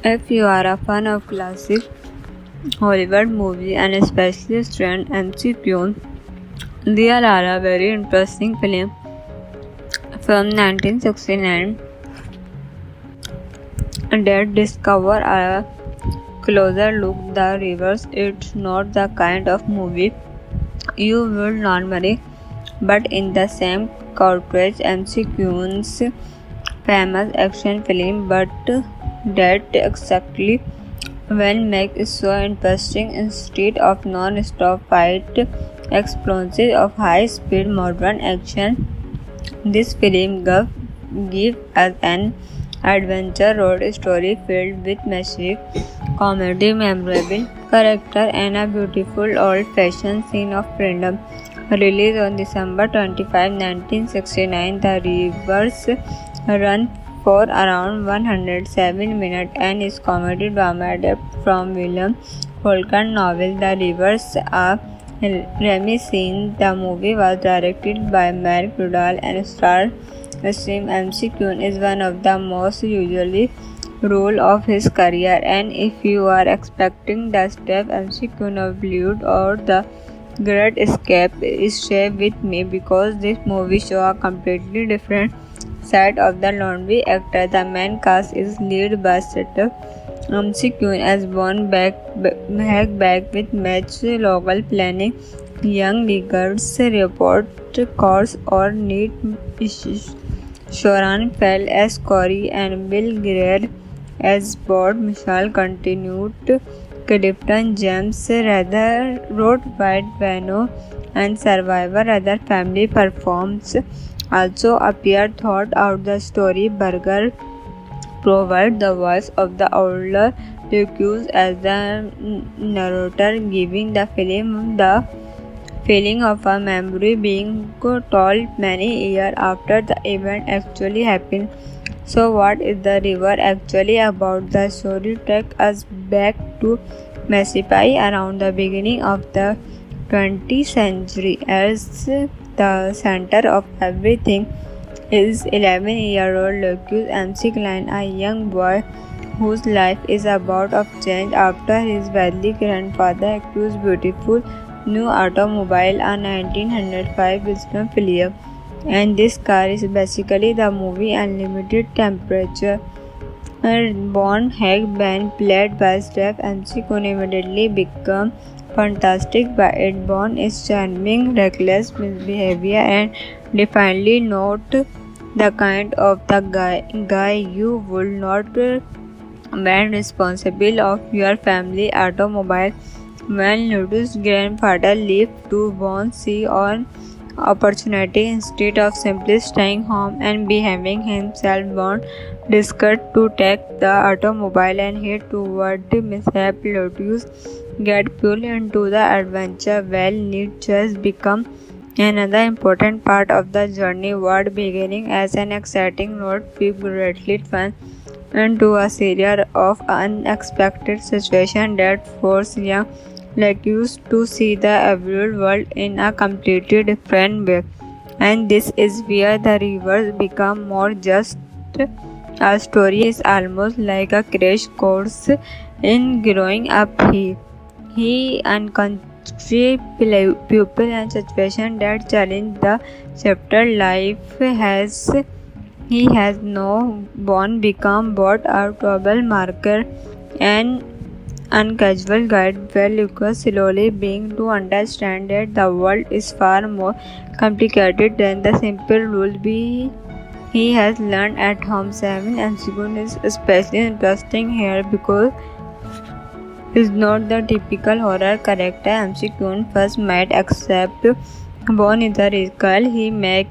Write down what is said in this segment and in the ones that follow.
If you are a fan of classic Hollywood movies and especially trend MCQ, there are a very interesting film from 1969 that discover a closer look the reverse. It's not the kind of movie you would normally, but in the same cartridge MCQ's famous action film, but that exactly when make is so interesting. Instead of non-stop fight explosions of high-speed modern action, this film gives us an adventure road story filled with massive comedy, memorable character, and a beautiful old-fashioned scene of freedom. Released on December 25, 1969, the reverse run for around 107 minutes and is comedy drama adapted from William Faulkner novel The Rivers of Remy. The movie was directed by Mark Rudall and starred Sim. McCune is one of the most usually role of his career, and if you are expecting the step McCune of Hollywood or the Great Escape, is share with me because this movie shows a completely different side of the laundry actor. The main cast is led by Seth McCune as Bon Hackback with Match Local Planning, Young Leaguers Report Course or Need Sharon Fell as Corey and Bill Greer as Board. Michelle continued Clifton James rather wrote White Vano and Survivor. Other family performs also appear thought out the story. Burger provide the voice of the older Lucas as the narrator, giving the film the feeling of a memory being told many years after the event actually happened. So what is the river actually about? The story takes us back to Mississippi around the beginning of the 20th century. As the center of everything is 11-year-old Lucas MC Klein, a young boy whose life is about to change after his wealthy grandfather acquires beautiful new automobile, a 1905 Wisdom Philip. And this car is basically the movie Unlimited Temperature. Bon Hackback, played by Steph McCune, immediately become fantastic by it. Bon is charming, reckless behavior, and definitely not the kind of the guy you would not be responsible of your family automobile. When Ludo's grandfather left to Bon, see on opportunity instead of simply staying home and behaving himself. Bon decided to take the automobile and head toward the mishap. Lotus get pulled into the adventure. Well, need just become another important part of the journey. What beginning as an exciting road trip greatly fun into a series of unexpected situations that force young Lucas to see the real world in a completely different way. And this is where the rivers become more just a story. Is almost like a crash course in growing up. He unconscious people and situations that challenge the chapter life has. He has no born become both a trouble marker and uncasual guide where Lucas slowly being to understand that the world is far more complicated than the simple rules he has learned at home. 7 and Sigun is especially interesting here because is not the typical horror character McCune first met, except born is a radical. He make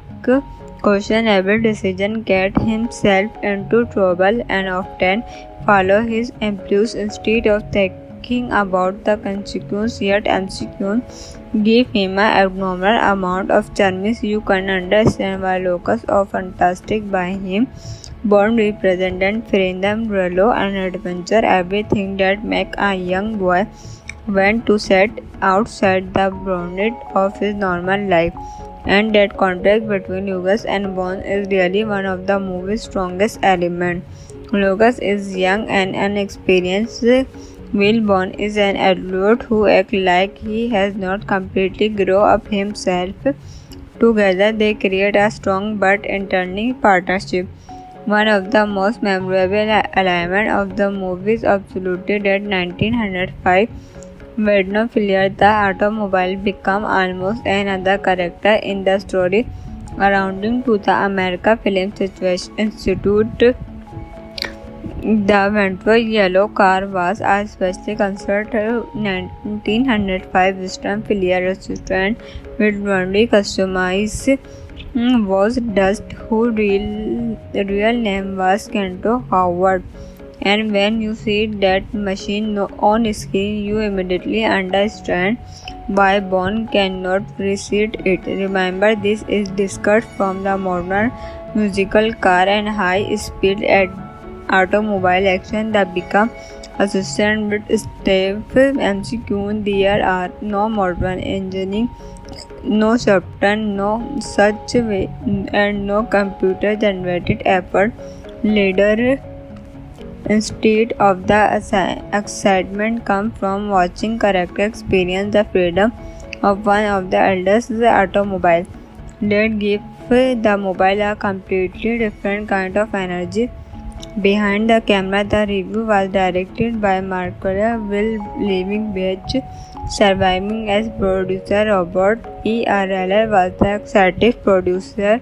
questionable decision, get himself into trouble, and often follow his impulse instead of thinking about the consequences. Yet McCune give him an abnormal amount of charm. You can understand why Lucas are fantastic by him. Bond represented freedom, relo, and adventure, everything that make a young boy want to set outside the boundaries of his normal life. And that contrast between Lucas and Bond is really one of the movie's strongest elements. Lucas is young and inexperienced. Wilborn is an adult who acts like he has not completely grown up himself. Together, they create a strong but entertaining partnership. One of the most memorable elements of the movie is absolutely that 1905 Vedno Filier, the automobile, became almost another character in the story. According to the American Film Institute, the Ventnor yellow car was a specially constructed 1905 Western Filier restaurant with only customized was Dust, whose real name was Kento Howard. And when you see that machine on screen, you immediately understand why Bond cannot resist it. Remember, this is discussed from the modern musical car and high-speed automobile action that become assisted with Steve MCQ. There are no modern engineering, no software, no such way, and no computer-generated effort. Later, instead of the excitement comes from watching character experience the freedom of one of the eldest automobile that give the mobile a completely different kind of energy. Behind the camera, the review was directed by Marcola Will Living Beach, surviving as producer Robert E. R.L. was the executive producer.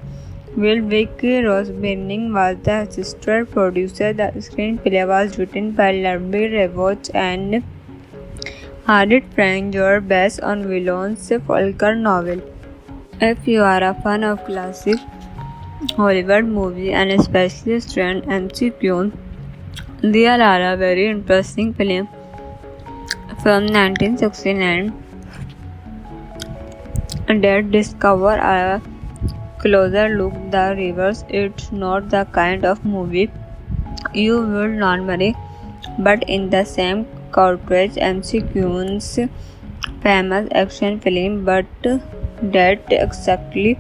Will Vic Roseburning was the assistant producer. The screenplay was written by Ludwig Ravoch and Harriet Frank George based on Willon's Faulkner novel. If you are a fan of classic Hollywood movies and especially Strand MCQ, there are a very interesting film from 1969 that discover a closer look the reverse. It's not the kind of movie you would normally, but in the same cartridge MCQ's famous action film, but that exactly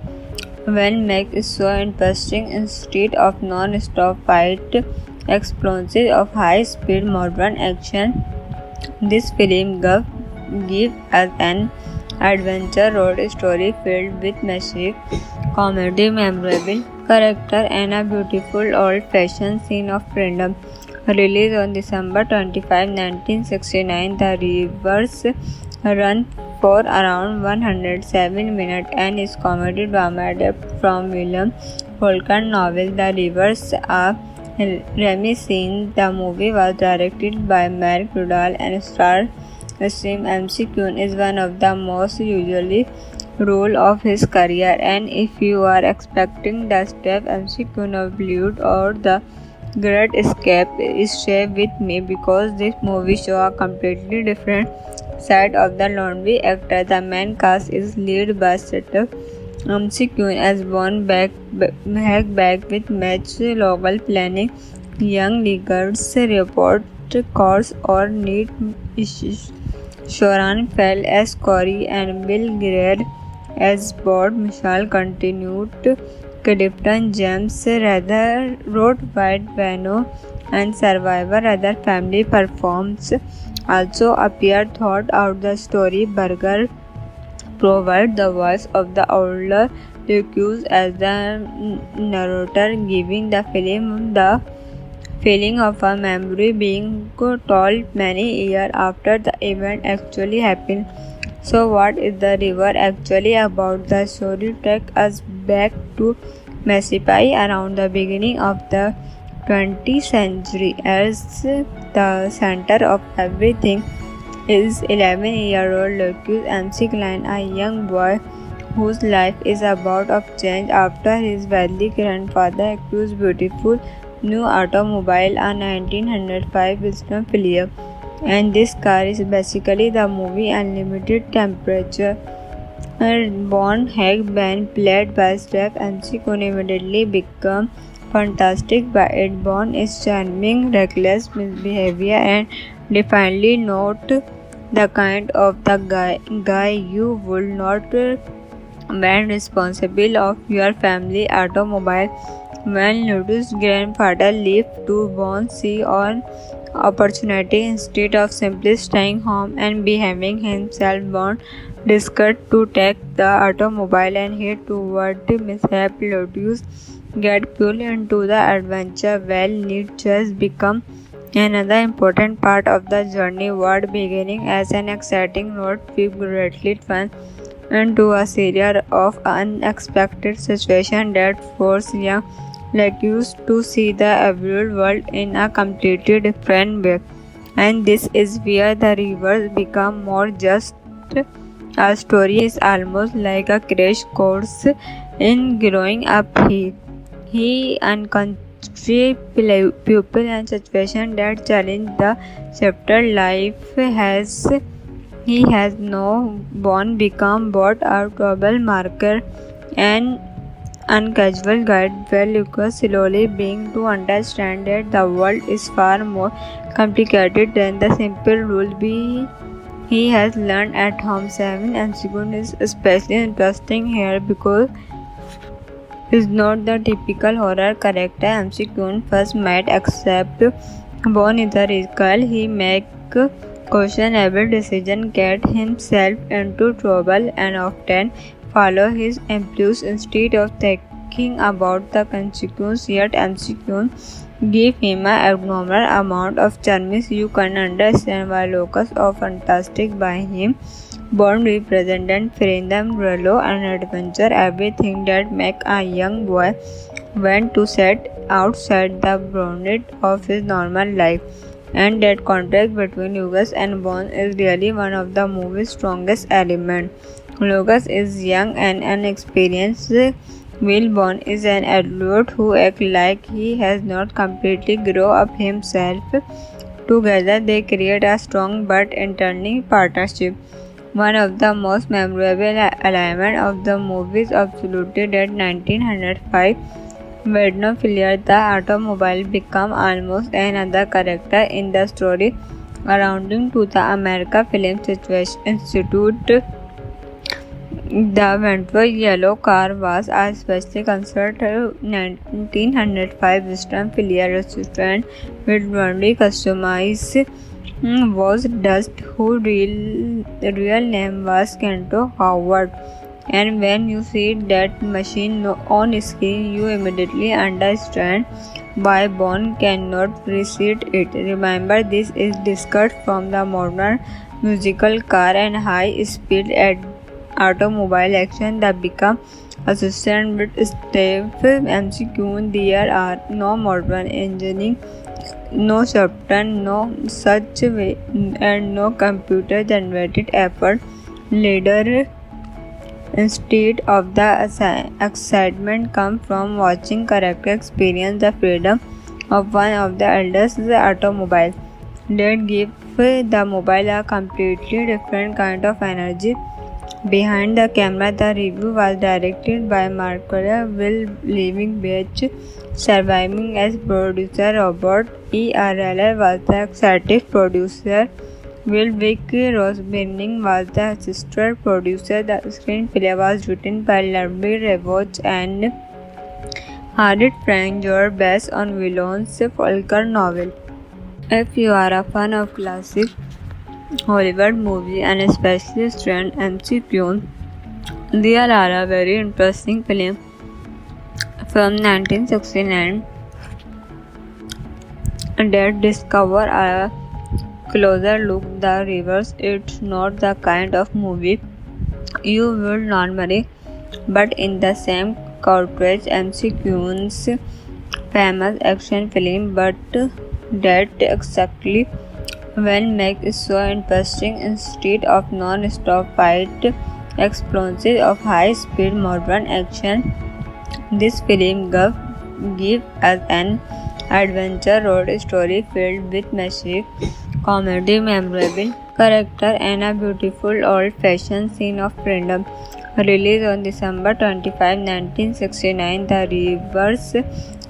when make it so interesting. Instead of non-stop fight explosions of high-speed modern action, this film gives us an adventure road story filled with massive comedy, memorable character, and a beautiful old-fashioned scene of freedom. Released on December 25, 1969, the reverse run for around 107 minutes and is comedy drama adapted from William Faulkner novel The Rivers, a reminiscence. The movie was directed by Mark Rudall and stars Steve McQueen is one of the most usually role of his career, and if you are expecting the Steve McQueen of Bollywood or the Great Escape, stay with me because this movie shows a completely different side of the lonely actor. The main cast is led by Steve McQueen as Bond back with match local planning, young leaguers report course or need issues. Sharon Fell as Corey and Bill Greer as Bond. Michelle continued. Clifton James rather wrote White Vano and Survivor other family performs also appear thought out the story. Burger provide the voice of the older Lucas as the narrator, giving the film the feeling of a memory being told many years after the event actually happened. So what is the river actually about? The story takes us back to Mississippi around the beginning of the 20th century. As the center of everything is 11-year-old Lucas MC Klein, a young boy whose life is about to change after his wealthy grandfather acquires beautiful new automobile, a 1905 Wisdom Filier. And this car is basically the movie Unlimited Temperature. Bond Hag Band, played by Steve McQueen, immediately become fantastic by it. Bond is charming, reckless behavior, and definitely not the kind of the guy you would not when responsible of your family automobile. When Ludo's grandfather left to Bond see on opportunity instead of simply staying home and behaving himself, Bond decided to take the automobile and head toward the mishap. Ludus get pulled into the adventure while need just become another important part of the journey. What beginning as an exciting road trip greatly fun into a series of unexpected situations that force young Lucius to see the abroad world in a completely different way. And this is where the rivers become more just a story is almost like a crash course in growing up. He unconscious people and situations that challenge the chapter life has he has no born become both a trouble marker and uncasual guide where Lucas slowly being to understand that the world is far more complicated than the simple rule he has learned at home. 7 and Sigun is especially interesting here because is not the typical horror character MC Kun first met except born is a radical. He make questionable decision, get himself into trouble and often follow his impulse instead of thinking about the consequences. Yet MC Kun give him an abnormal amount of charms. You can understand why locals are fantastic by him. Bond represented freedom, relo and adventure, everything that make a young boy want to set outside the boundaries of his normal life. And that contrast between Lucas and Bond is really one of the movie's strongest elements. Lucas is young and inexperienced, while Bond is an adult who acts like he has not completely grown up himself. Together, they create a strong but entertaining partnership. One of the most memorable elements of the movie is absolutely that 1905 Vedno Fillier, the automobile, became almost another character in the story, surrounding to the American Film Institute. The Ventnor yellow car was a specially considered 1905 Western Fillier restaurant with only customized was Dust, whose real name was Kento Howard. And when you see that machine on screen, you immediately understand why Bond cannot resist it. Remember, this is discussed from the modern musical car and high-speed automobile action that become assisted with Steve MCQ. There are no modern engineering, no software, no such way, and no computer-generated effort. Later, instead of the excitement comes from watching character experience the freedom of one of the eldest automobile that give the mobile a completely different kind of energy. Behind the camera, the review was directed by Marcola Will Living Beach, surviving as producer. Robert E. Arella was the executive producer. Will Vic Rosebirning was the assistant producer. The screenplay was written by Larry Revach and Harriet Frank George based on Willon's Faulkner novel. If you are a fan of classic Hollywood movies and especially trend MCQ, there are a very interesting film from 1969 that discover a closer look the rivers. It's not the kind of movie you would normally, but in the same cartridge MCQ's famous action film, but that exactly when make it so interesting. Instead of non-stop fight explosions of high-speed modern action, this film give us an adventure road story filled with massive comedy, memorable character, and a beautiful old-fashioned scene of freedom. Released on December 25, 1969, the rivers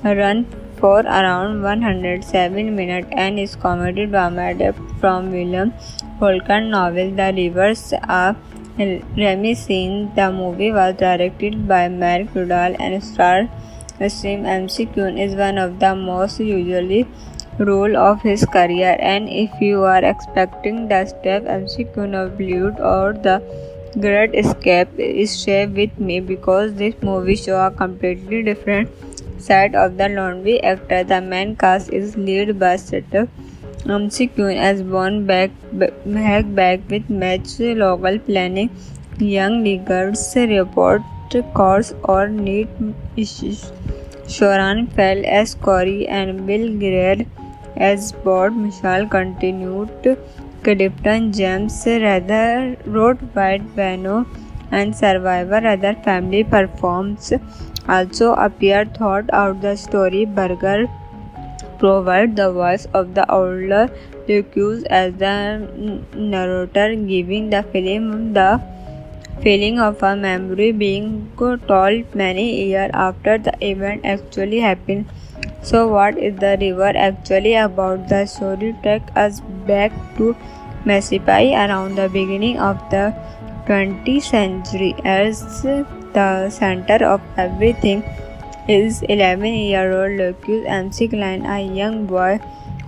run for around 107 minutes and is comedy drama adapted from William Faulkner novel The Rivers, a Remy Singh. The movie was directed by Mark Rudall and starred MC Kyun is one of the most usually role of his career, and if you are expecting the step MC Kyun of Bollywood or the Great Escape, stay with me because this movie shows a completely different side of the lonely actor. The main cast is led by Setup Kyun as born back with match local planning, young leaguers report course or need issues. Shoran fell as Corey and Bill Greer as board. Mishal continued. Clifton James rather wrote White Vano and Survivor. Other family performs also appear thought out the story. Burger provide the voice of the older Lucas as the narrator, giving the film the feeling of a memory being told many years after the event actually happened. So what is the river actually about? The story takes us back to Mississippi around the beginning of the 20th century. As the center of everything is 11-year-old Lucas MC Klein, a young boy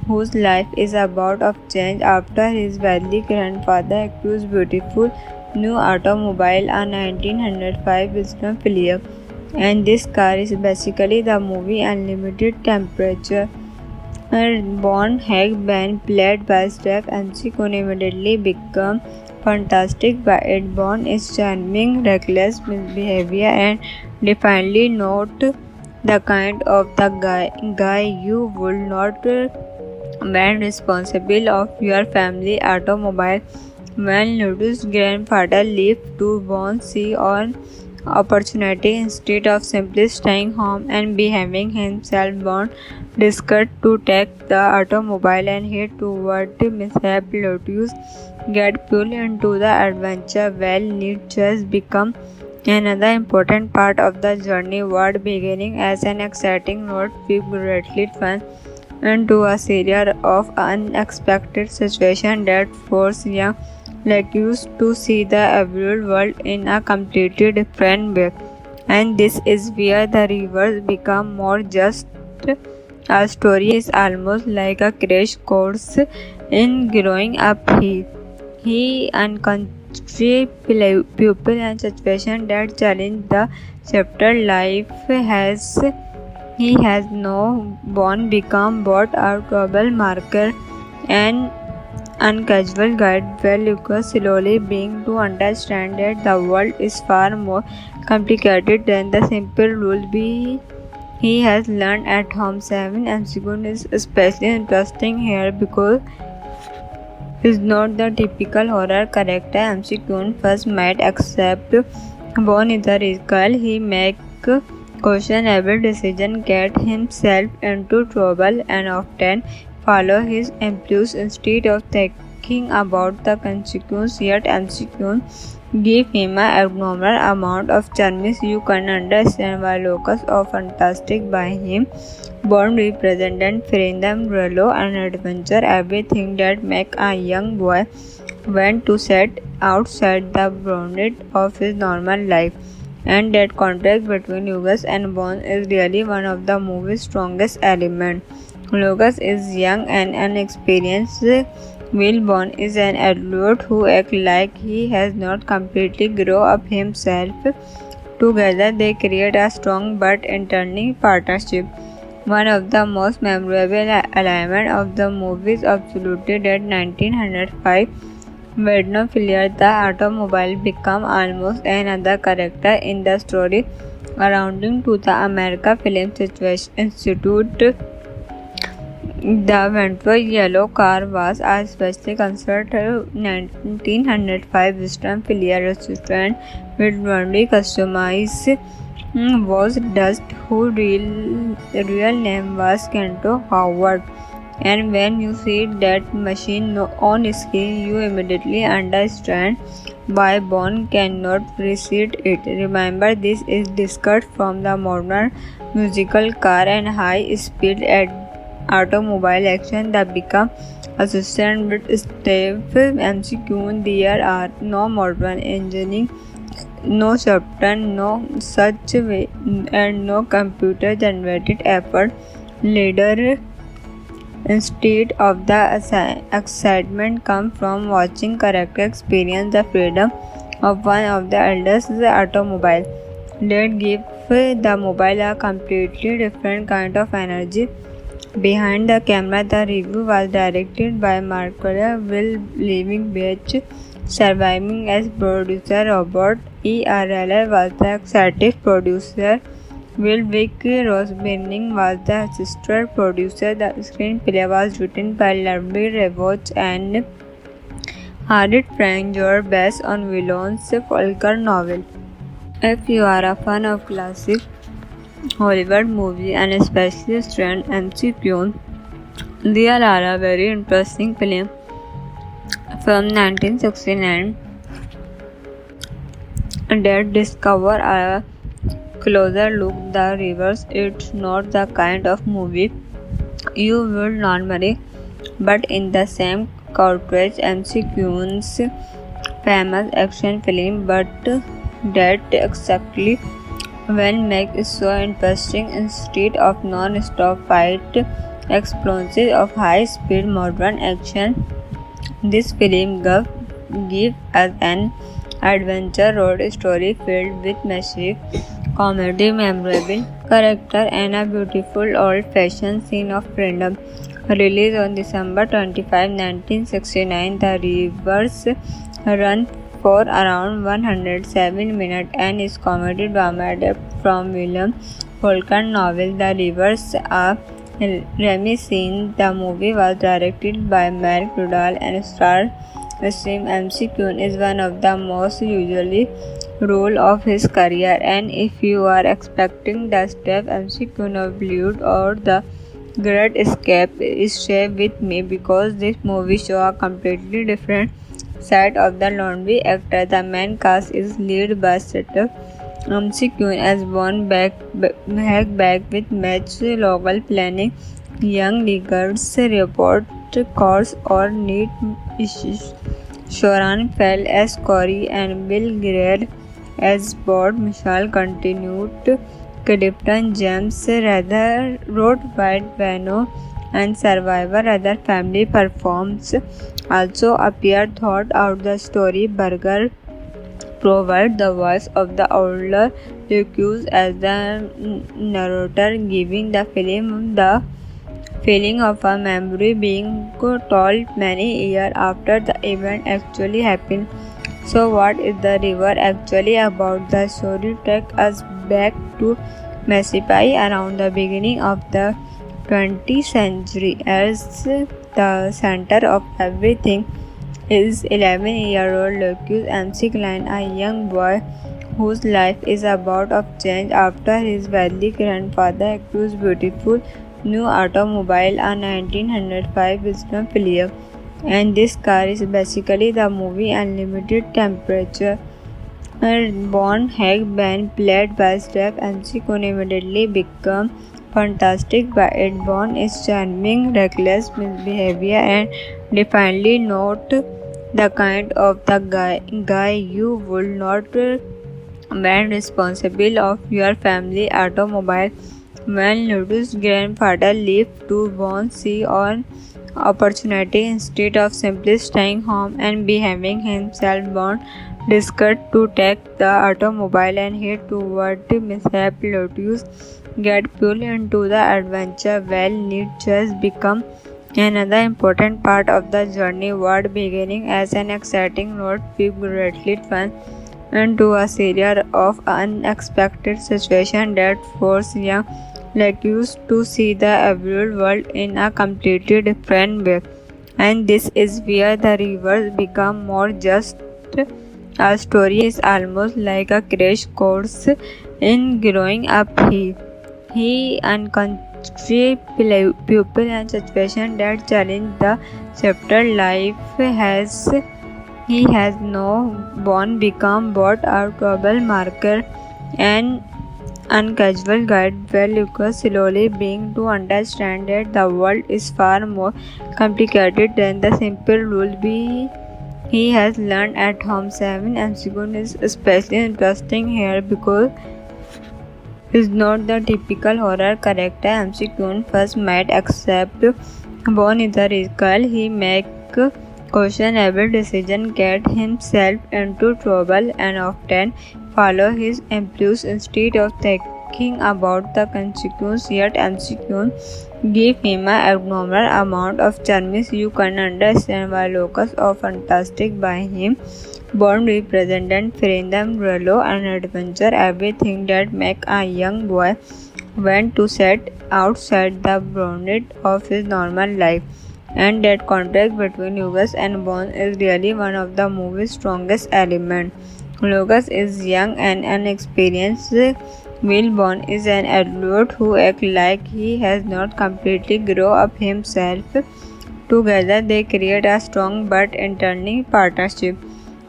whose life is about to change after his wealthy grandfather acquires beautiful new automobile, a 1905 Wisdom Philip. And this car is basically the movie Unlimited Temperature. Born Hag Ben, played by Steph MC Kun, immediately become fantastic by it. Born is charming, reckless behavior, and definitely not the kind of the guy you would not be responsible of your family automobile. When Ludo's grandfather left to Bond see on opportunity instead of simply staying home and behaving himself, Bond decided to take the automobile and head toward mishap. Lotus get pulled into the adventure. Well, need just become another important part of the journey. What beginning as an exciting note, we greatly fun into a series of unexpected situations that force young Lucas to see the real world in a completely different way. And this is where the rivers become more just a story. Is almost like a crash course in growing up. He encounters people and situations that challenge the chapter life has. He has no born become both a global marker and uncasual guide where Lucas slowly being to understand that the world is far more complicated than the simple rules he has learned at home. 7 MCQ is especially interesting here because he's not the typical horror character MCQ first might accept. Born is a radical, he make questionable decision, get himself into trouble, and often follow his impulse instead of thinking about the consequences. Yet MCQ give him an abnormal amount of charm. You can understand why Lucas is fantastic by him. Bond represented freedom, relo, and adventure, everything that make a young boy want to set outside the boundaries of his normal life. And that contrast between Lucas and Bond is really one of the movie's strongest elements. Lucas is young and inexperienced, while Bond is an adult who acts like he has not completely grown up himself. Together, they create a strong but entertaining partnership. One of the most memorable elements of the movie is absolutely that 1905 Vedno Phillips, the automobile, became almost another character in the story, surrounding to the American Film Institute. The Ventro yellow car was a specially considered 1905 Western Phillips restaurant with only customized was Dust, whose real name was Kento Howard. And when you see that machine on screen, you immediately understand why Bond cannot resist it. Remember, this is discussed from the modern musical car and high speed automobile action that become assistant with Steve MCQ. There are no modern engineering, no software, no such way, and no computer generated effort. Later, instead of the excitement comes from watching character experience the freedom of one of the eldest automobile. That give the mobile a completely different kind of energy. Behind the camera, the review was directed by Marcola Will Living Beach, surviving as producer Robert E.R.L. was the executive producer. Will Vic Rosebirning was the assistant producer. The screenplay was written by Ludwig Ravoch and Harriet Frank George based on Willon's Faulkner novel. If you are a fan of classic Hollywood movies and especially trend MCQ, there are a very interesting film from 1969 that discover a closer look the reverse. It's not the kind of movie you would normally, but in the same cartridge MCQ's famous action film, but that exactly when make it so interesting. Instead of non-stop fight explosions of high-speed modern action, this film gives us an adventure road story filled with massive comedy, memorable character, and a beautiful old-fashioned scene of freedom. Released on December 25, 1969, the reverse run for around 107 minutes and is comedy drama adapted from William Faulkner novel The Rivers of Remy. The movie was directed by Mark Rudall and starred Steve McQueen is one of the most usually role of his career, and if you are expecting the Steve McQueen of Hollywood or the Great Escape, stay with me because this movie shows a completely different side of the laundry actor. The main cast is led by Steve McQueen as one back with match local planning, young leaguers report course or need issues. Sharon Fell as Corey and Bill Greer as Bob Mitchell continued. Clifton James rather wrote White Vano and Survivor Other Family performs also appear thought out the story. Burger provide the voice of the older Lucas as the narrator, giving the film the feeling of a memory being told many years after the event actually happened. So what is the river actually about? The story takes us back to Mississippi around the beginning of the 20th century. As the center of everything is 11-year-old Lucas MC Klein, a young boy whose life is about to change after his wealthy grandfather acquires beautiful new automobile, a 1905 Wisdom Philip. And this car is basically the movie Unlimited Temperature. Born Hag Ben, played by Steve McQueen, immediately became fantastic by it. Born is charming, reckless behavior, and definitely not the kind of the guy you would not be responsible of your family automobile. When Ludo's grandfather left to Bond see an opportunity instead of simply staying home and behaving himself, Bond decided to take the automobile and head toward Mississippi. Lotus get pulled into the adventure. Well, need just become another important part of the journey. What beginning as an exciting road trip greatly fun into a series of unexpected situations that force young Lucas to see the real world in a completely different way. And this is where the rivers become more just a story. Is almost like a crash course in growing up. He unconscious people and situations that challenge the chapter life has. He has no born become both a trouble marker and and casual guide where Lucas slowly being to understand that the world is far more complicated than the simple rules he has learned at home. 7. McGowan is especially interesting here because is not the typical horror character McGowan first met except born is a radical. He make questionable decisions, get himself into trouble, and often follow his impulse instead of thinking about the consequences. Yet McGowan give him an abnormal amount of charm. You can understand why Lucas of fantastic by him. Bond represented freedom, relo, and adventure, everything that make a young boy want to set outside the boundaries of his normal life. And that contrast between Lucas and Bond is really one of the movie's strongest elements. Lucas is young and inexperienced, while Bond is an adult who acts like he has not completely grown up himself. Together, they create a strong but entertaining partnership.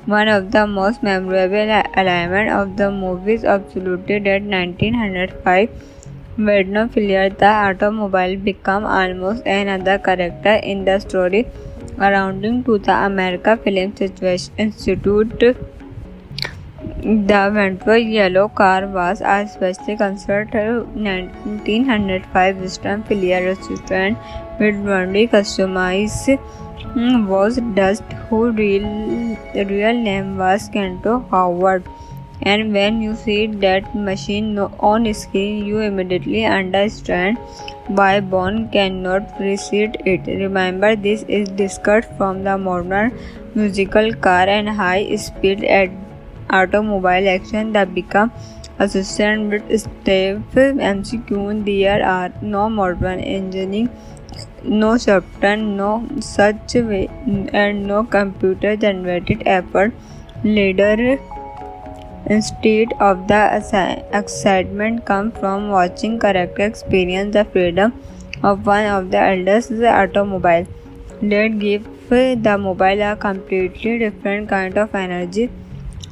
One of the most memorable elements of the movie is absolutely that 1905 Vedno Fillier, the automobile, became almost another character in the story, surrounding to the American Film Institute. The Ventures yellow car was a specially constructed 1905 Western Fillier restaurant with only customized was Dust, whose real name was Kento Howard. And when you see that machine on screen, you immediately understand why Bond cannot resist it. Remember, this is discussed from the modern musical car and high-speed automobile action that become associated with Steve McQueen. There are no modern engineering, no software, no such way, and no computer-generated effort. Later, instead of the excitement comes from watching character experience the freedom of one of the eldest automobile. That give the mobile a completely different kind of energy.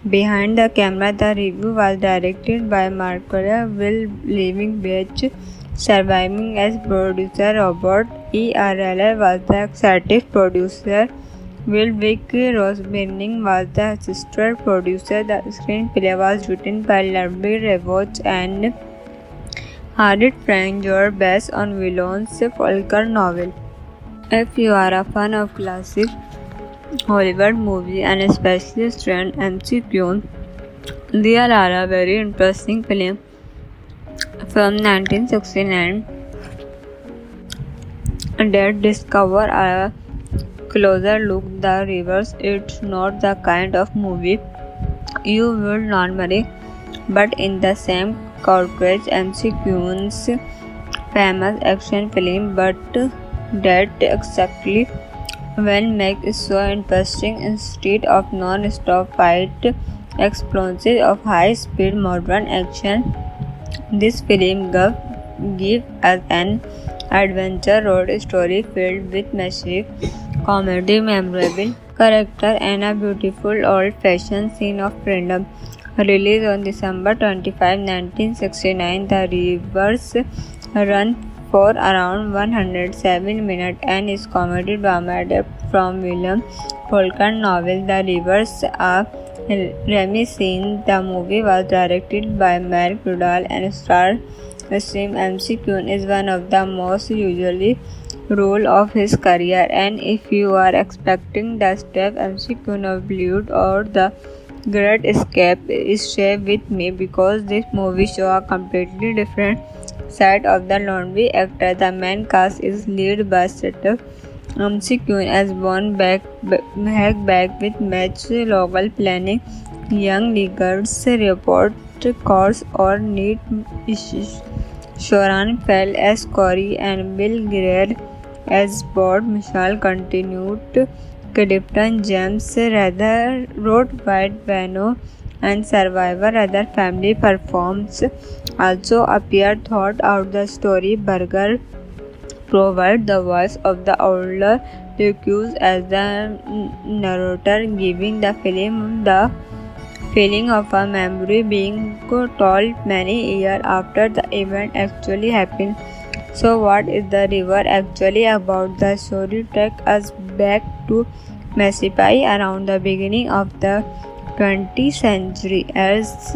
Behind the camera, the review was directed by Marcola Will Living Beach, surviving as producer. Robert E. Arler was the executive producer. Will Vic Rosebirning was the assistant producer. The screenplay was written by Larry Revoch and Harriet Frank George based on Willon's Faulkner novel. If you are a fan of classic Hollywood movie and especially trend McQueen, there are a very interesting film from 1969 that discover a closer look the reverse. It's not the kind of movie you would normally, but in the same cartridge McQueen's famous action film, but that exactly when make is so interesting. Instead of non-stop fight explosions of high-speed modern action, this film gives us an adventure road story filled with massive comedy, memorable character, and a beautiful old-fashioned scene of freedom. Released on December 25, 1969, the reverse run for around 107 minutes and is comedy drama adapted from William Faulkner novel The Rivers of Remy. The movie was directed by Mark Rudall and starred Steve McQueen is one of the most usually role of his career, and if you are expecting the Steve McQueen of Bollywood or the Great Escape, stay with me because this movie shows a completely different side of the lonely actor. The main cast is led by Steve McQueen as Bond back with match local planning, young leaguers report course or need issues. Sharon Fell as Corey and Bill Greer as Bond. Michelle continued. Clifton James rather wrote White Vano and Survivor other family performs also appear thought out the story. Burger provide the voice of the older Lucas as the narrator, giving the film the feeling of a memory being told many years after the event actually happened. So what is the river actually about? The story takes us back to Mississippi around the beginning of the 20th century. As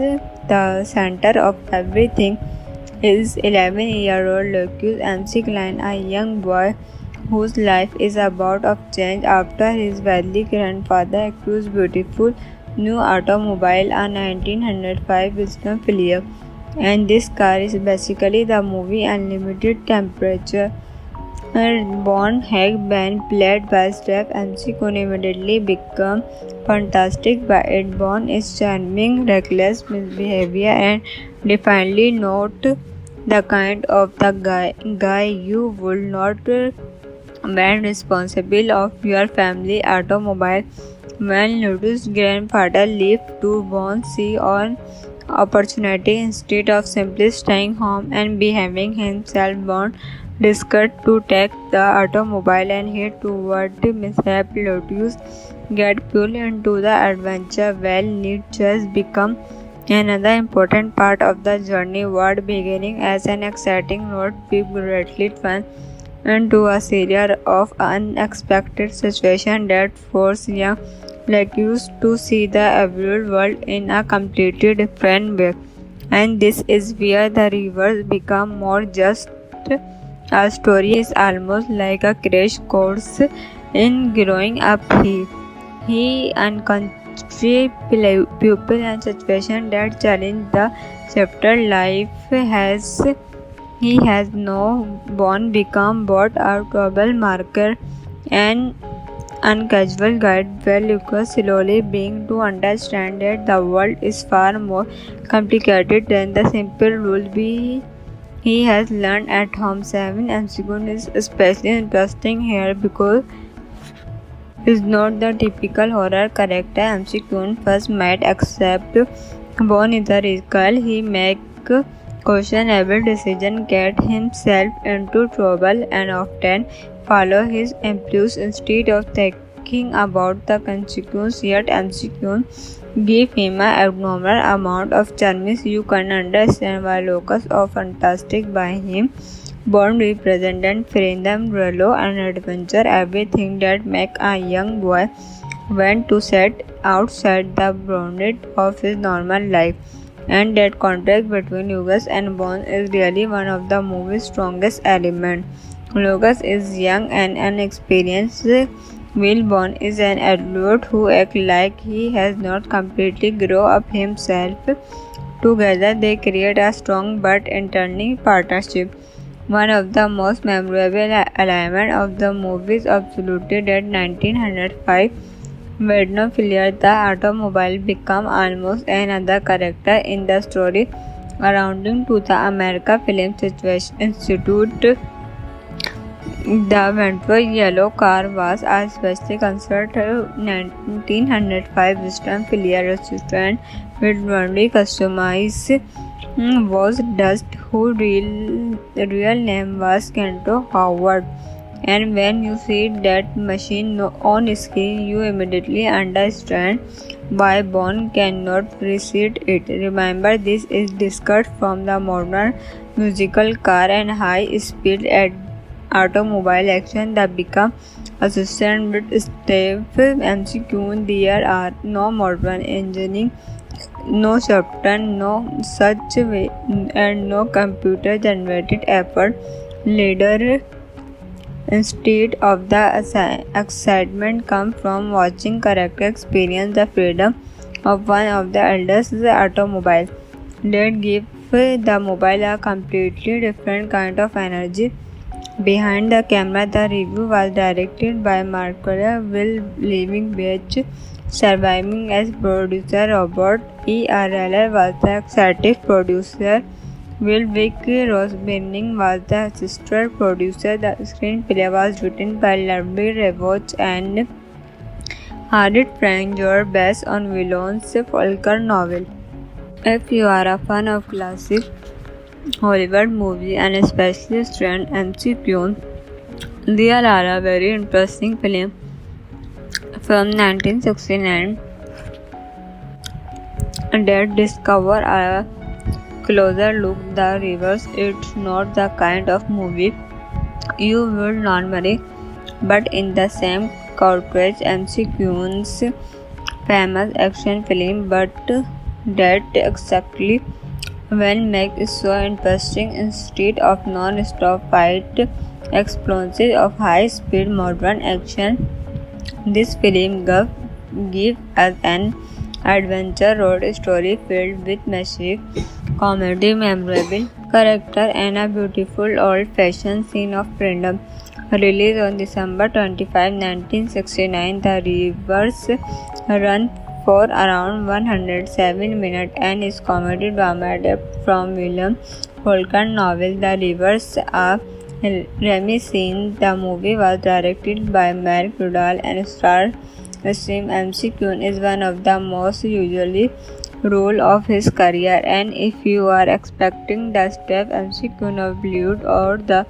the center of everything is 11-year-old Lucas MC Klein, a young boy whose life is about to change after his wealthy grandfather acquires beautiful new automobile, a 1905 Wisdom Filier. And this car is basically the movie Unlimited Temperature. Born Hag Ben, played by Steph McCune, immediately become fantastic by it. Born is charming, reckless misbehavior, and definitely not the kind of the guy you would not when responsible of your family automobile. When Ludo's grandfather left to Bond see on opportunity instead of simply staying home and behaving himself. Bond decided to take the automobile and head toward mishap. Lotus get pulled into the adventure. Well, need just become another important part of the journey. What beginning as an exciting road trip greatly fun into a series of unexpected situations that force young Lucas to see the real world in a completely different way. And this is where the rivers become more just a story. Is almost like a crash course in growing up. He unconsciously people and situations that challenge the chapter life has. He has no born become both a trouble marker and uncasual guide where Lucas slowly being to understand that the world is far more complicated than the simple rules he has learned at home. 7 MCQ is especially interesting here because is not the typical horror character MCQ first might accept. Born is a radical, he make questionable decision, get himself into trouble, and often follow his impulse instead of thinking about the consequences. Yet MCQ give him an abnormal amount of charm. You can understand why Lucas of fantastic by him. Bond represented freedom, relo, and adventure, everything that make a young boy want to set outside the boundaries of his normal life. And that contrast between Lucas and Bond is really one of the movie's strongest elements. Lucas is young and inexperienced, while Bond is an adult who acts like he has not completely grown up himself. Together, they create a strong but entertaining partnership. One of the most memorable elements of the movie is absolutely that 1905 Wisdom Filier, the automobile, become almost another character in the story, surrounding to the American Film Institute. The Ventro yellow car was a specially constructed 1905 Wisdom Filier restaurant with only customized was Dust, whose real name was Kento Howard. And when you see that machine on screen, you immediately understand why Bond cannot resist it. Remember, this is discussed from the modern musical car and high-speed automobile action that become assistant with Steve MCQ. There are no modern engineering, no software, no such way, and no computer-generated effort. Later, instead of the excitement comes from watching character experience the freedom of one of the eldest automobile that give the mobile a completely different kind of energy. Behind the camera, the review was directed by Marcola Will Living Beach, surviving as producer. Robert E. Arler was the executive producer. Will Vic Rosebirning was the assistant producer. The screenplay was written by Larry Revoch and Harriet Frank George based on Willon's Faulkner novel. If you are a fan of classic Hollywood movies and especially Strand MCQ, there are a very interesting film from 1969 that discover a closer look the rivers. It's not the kind of movie you would normally, but in the same cartridge MC Queen's famous action film, but that exactly when make is so interesting. Instead of non-stop fight explosives of high-speed modern action, this film gives us an adventure road story filled with massive comedy, memorable character, and a beautiful old-fashioned scene of freedom. Released on December 25, 1969, the Rivers run for around 107 minutes and is comedy drama adapted from William Faulkner novel The Rivers of Reminiscence. The movie was directed by Mark Rudall and stars MC Queen is one of the most usually role of his career, and if you are expecting the step MC Queen of Bollywood or the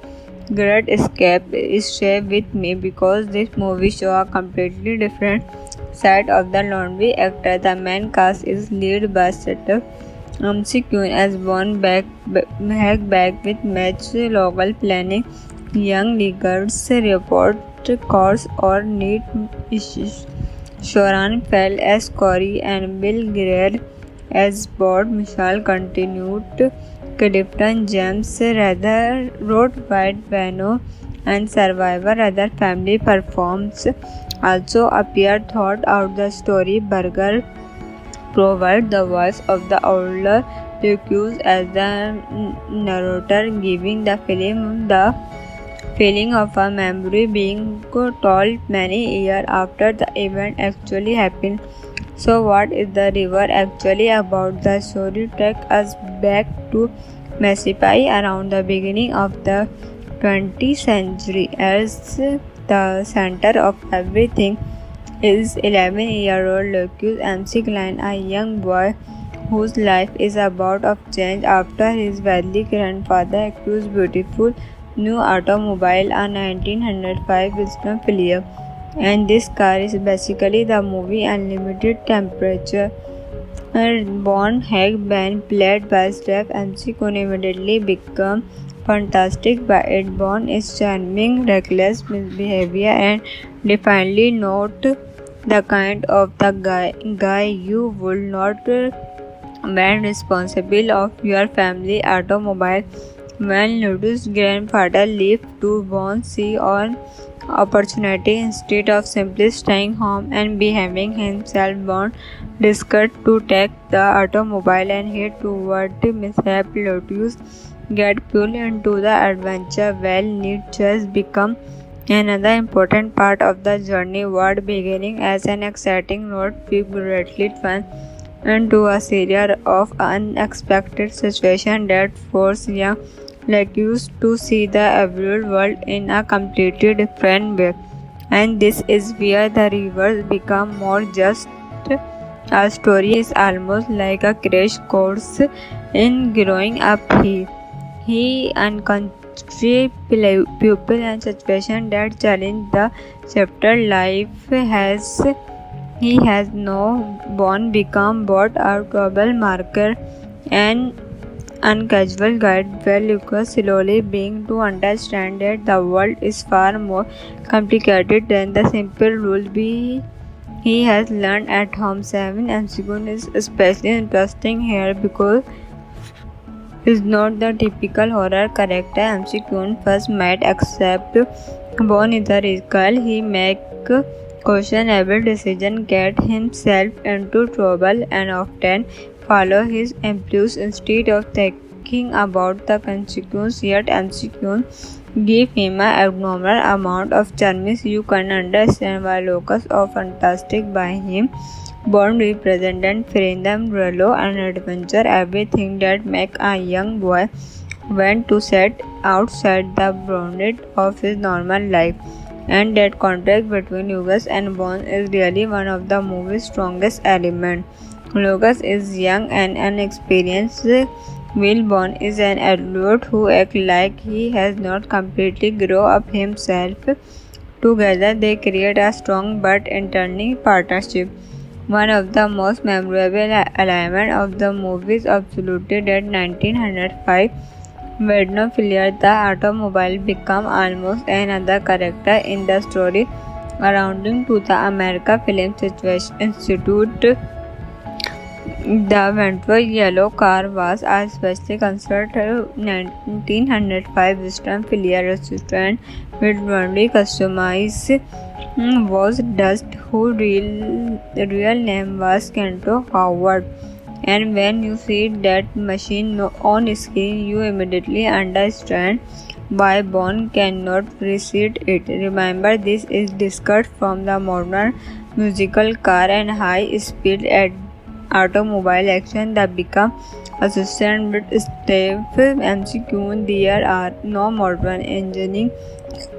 Great Escape, stay with me because this movie shows a completely different side of the laundry actor. The main cast is led by setup MC Queen as born back with match local planning, young leaguers report course or need issues. Shoran fell as Corey and Bill Greer as Bob Mitchell continued. Clifton James rather wrote White Vano and Survivor other family performs also appear thought out the story. Burger provide the voice of the older Lucas as the narrator, giving the film the feeling of a memory being told many years after the event actually happened. So what is the river actually about? The story takes us back to Mississippi around the beginning of the 20th century. As the center of everything is 11-year-old Lucas MC Klein, a young boy whose life is about to change after his wealthy grandfather acquires beautiful new automobile, a 1905 Wisdom Flyer. And this car is basically the movie Unlimited Temperature. Born Hag Ben, played by Steph MC Queen, immediately become fantastic by it. Born is charming, reckless behavior, and definitely not the kind of the guy you would not when responsible of your family automobile. When Ludo's grandfather left to Bon see an opportunity instead of simply staying home and behaving himself, Bon decided to take the automobile and head toward the mishap. Lotus get pulled into the adventure. Well, need just become another important part of the journey. What beginning as an exciting road trip greatly fun into a series of unexpected situations that force young Lucas to see the everyday world in a completely different way. And this is where the rivers become more just a story. Is almost like a crash course in growing up. He unconscious pupil and situation that challenge the chapter life has. He has no born become both a trouble marker and uncasual guide where Lucas slowly being to understand that the world is far more complicated than the simple rules he has learned at home. 7 MCQ is especially interesting here because is not the typical horror character MCQ first might accept. Born is a radical, he make questionable decision, get himself into trouble, and often follow his impulse instead of thinking about the consequences. Yet MCQ give him an abnormal amount of charm. You can understand why Lucas of fantastic by him. Born represented freedom, relo, and adventure, everything that make a young boy want to set outside the boundaries of his normal life. And that contrast between Lucas and Bond is really one of the movie's strongest elements. Lucas is young and inexperienced, while Bond is an adult who acts like he has not completely grown up himself. Together, they create a strong but entertaining partnership. One of the most memorable elements of the movie is absolutely that 1905 Vednophilia, the automobile, became almost another character in the story surrounding to the America Film Institute. The Ventures yellow car was especially considered a 1905 Western Filia restaurant with only customized was Dust, whose real name was Kento Howard. And when you see that machine on screen, you immediately understand why Bond cannot precede it. Remember, this is discussed from the modern musical car and high-speed automobile action that become assisted with Steve MCQ. There are no modern engineering,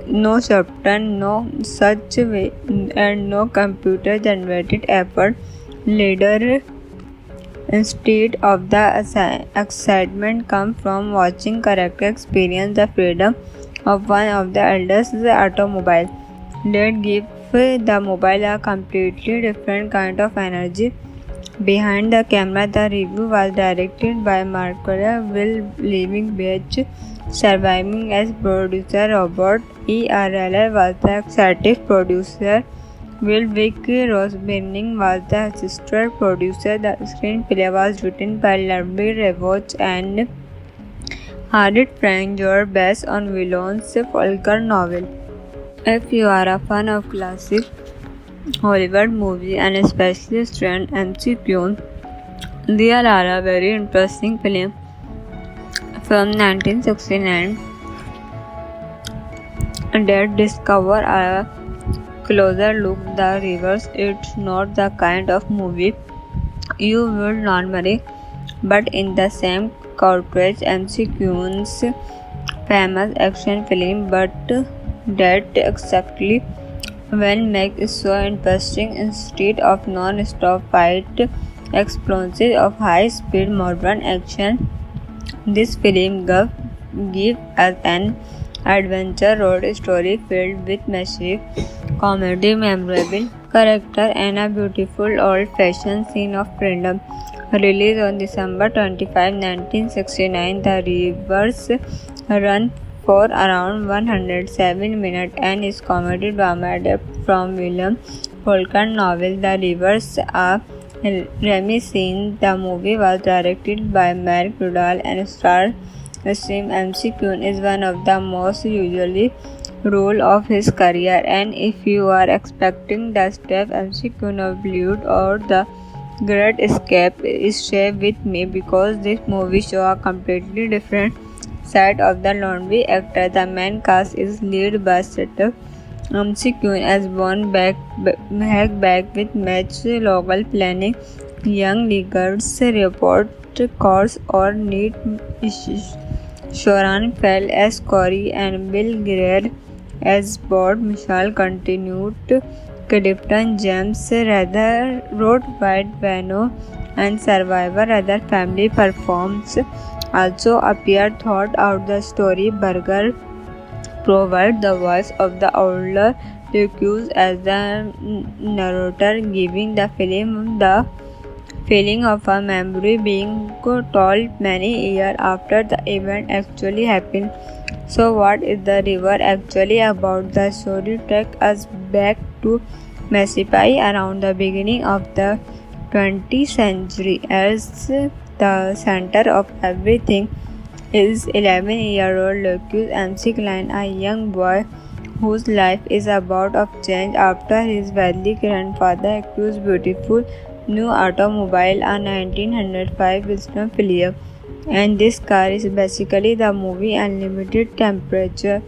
no software, no such way, and no computer-generated effort. Later, instead of the excitement comes from watching character experience the freedom of one of the eldest automobile. That give the mobile a completely different kind of energy. Behind the camera, the review was directed by Marcola Will Living Beach, surviving as producer Robert E.R.L. was the executive producer. Will Vic Roseburning was the assistant producer. The screenplay was written by Larry Revoch and Harriet Frank George based on Willon's Faulkner novel. If you are a fan of classic Hollywood movies and especially Strand MCQ, there are a very interesting film from 1969 that discover a closer look the reverse. It's not the kind of movie you would normally, but in the same cartridge MCQ's famous action film, but that exactly when make is so interesting. Instead of non-stop fight explosions of high-speed modern action, this film gives us an adventure road story filled with massive comedy, memorable character, and a beautiful old-fashioned scene of freedom. Released on December 25, 1969, the reverse run for around 107 minutes and is comedy drama adapted from William Faulkner novel The Rivers of Remy. The movie was directed by Mark Rudall and stars Steve McQueen is one of the most usually role of his career, and if you are expecting the Steve McQueen of Hollywood or the Great Escape, stay with me because this movie shows a completely different side of the lonely actor. The main cast is led by Steve McQueen as Bond back with match local planning, young leaguers report course or need issues. Sharon Fell as Corey and Bill Greer as Bond. Michelle continued. Clifton James rather wrote White Vano and Survivor other family performs also appear thought out the story. Burger provide the voice of the older accused as the narrator, giving the film the feeling of a memory being told many years after the event actually happened. So what is the river actually about? The story takes us back to Mississippi around the beginning of the 20th century. As the center of everything is 11-year-old Lucas MC Klein, a young boy whose life is about to change after his wealthy grandfather acquires beautiful new automobile, a 1905 Wisdom Filia. And this car is basically the movie Unlimited Temperature.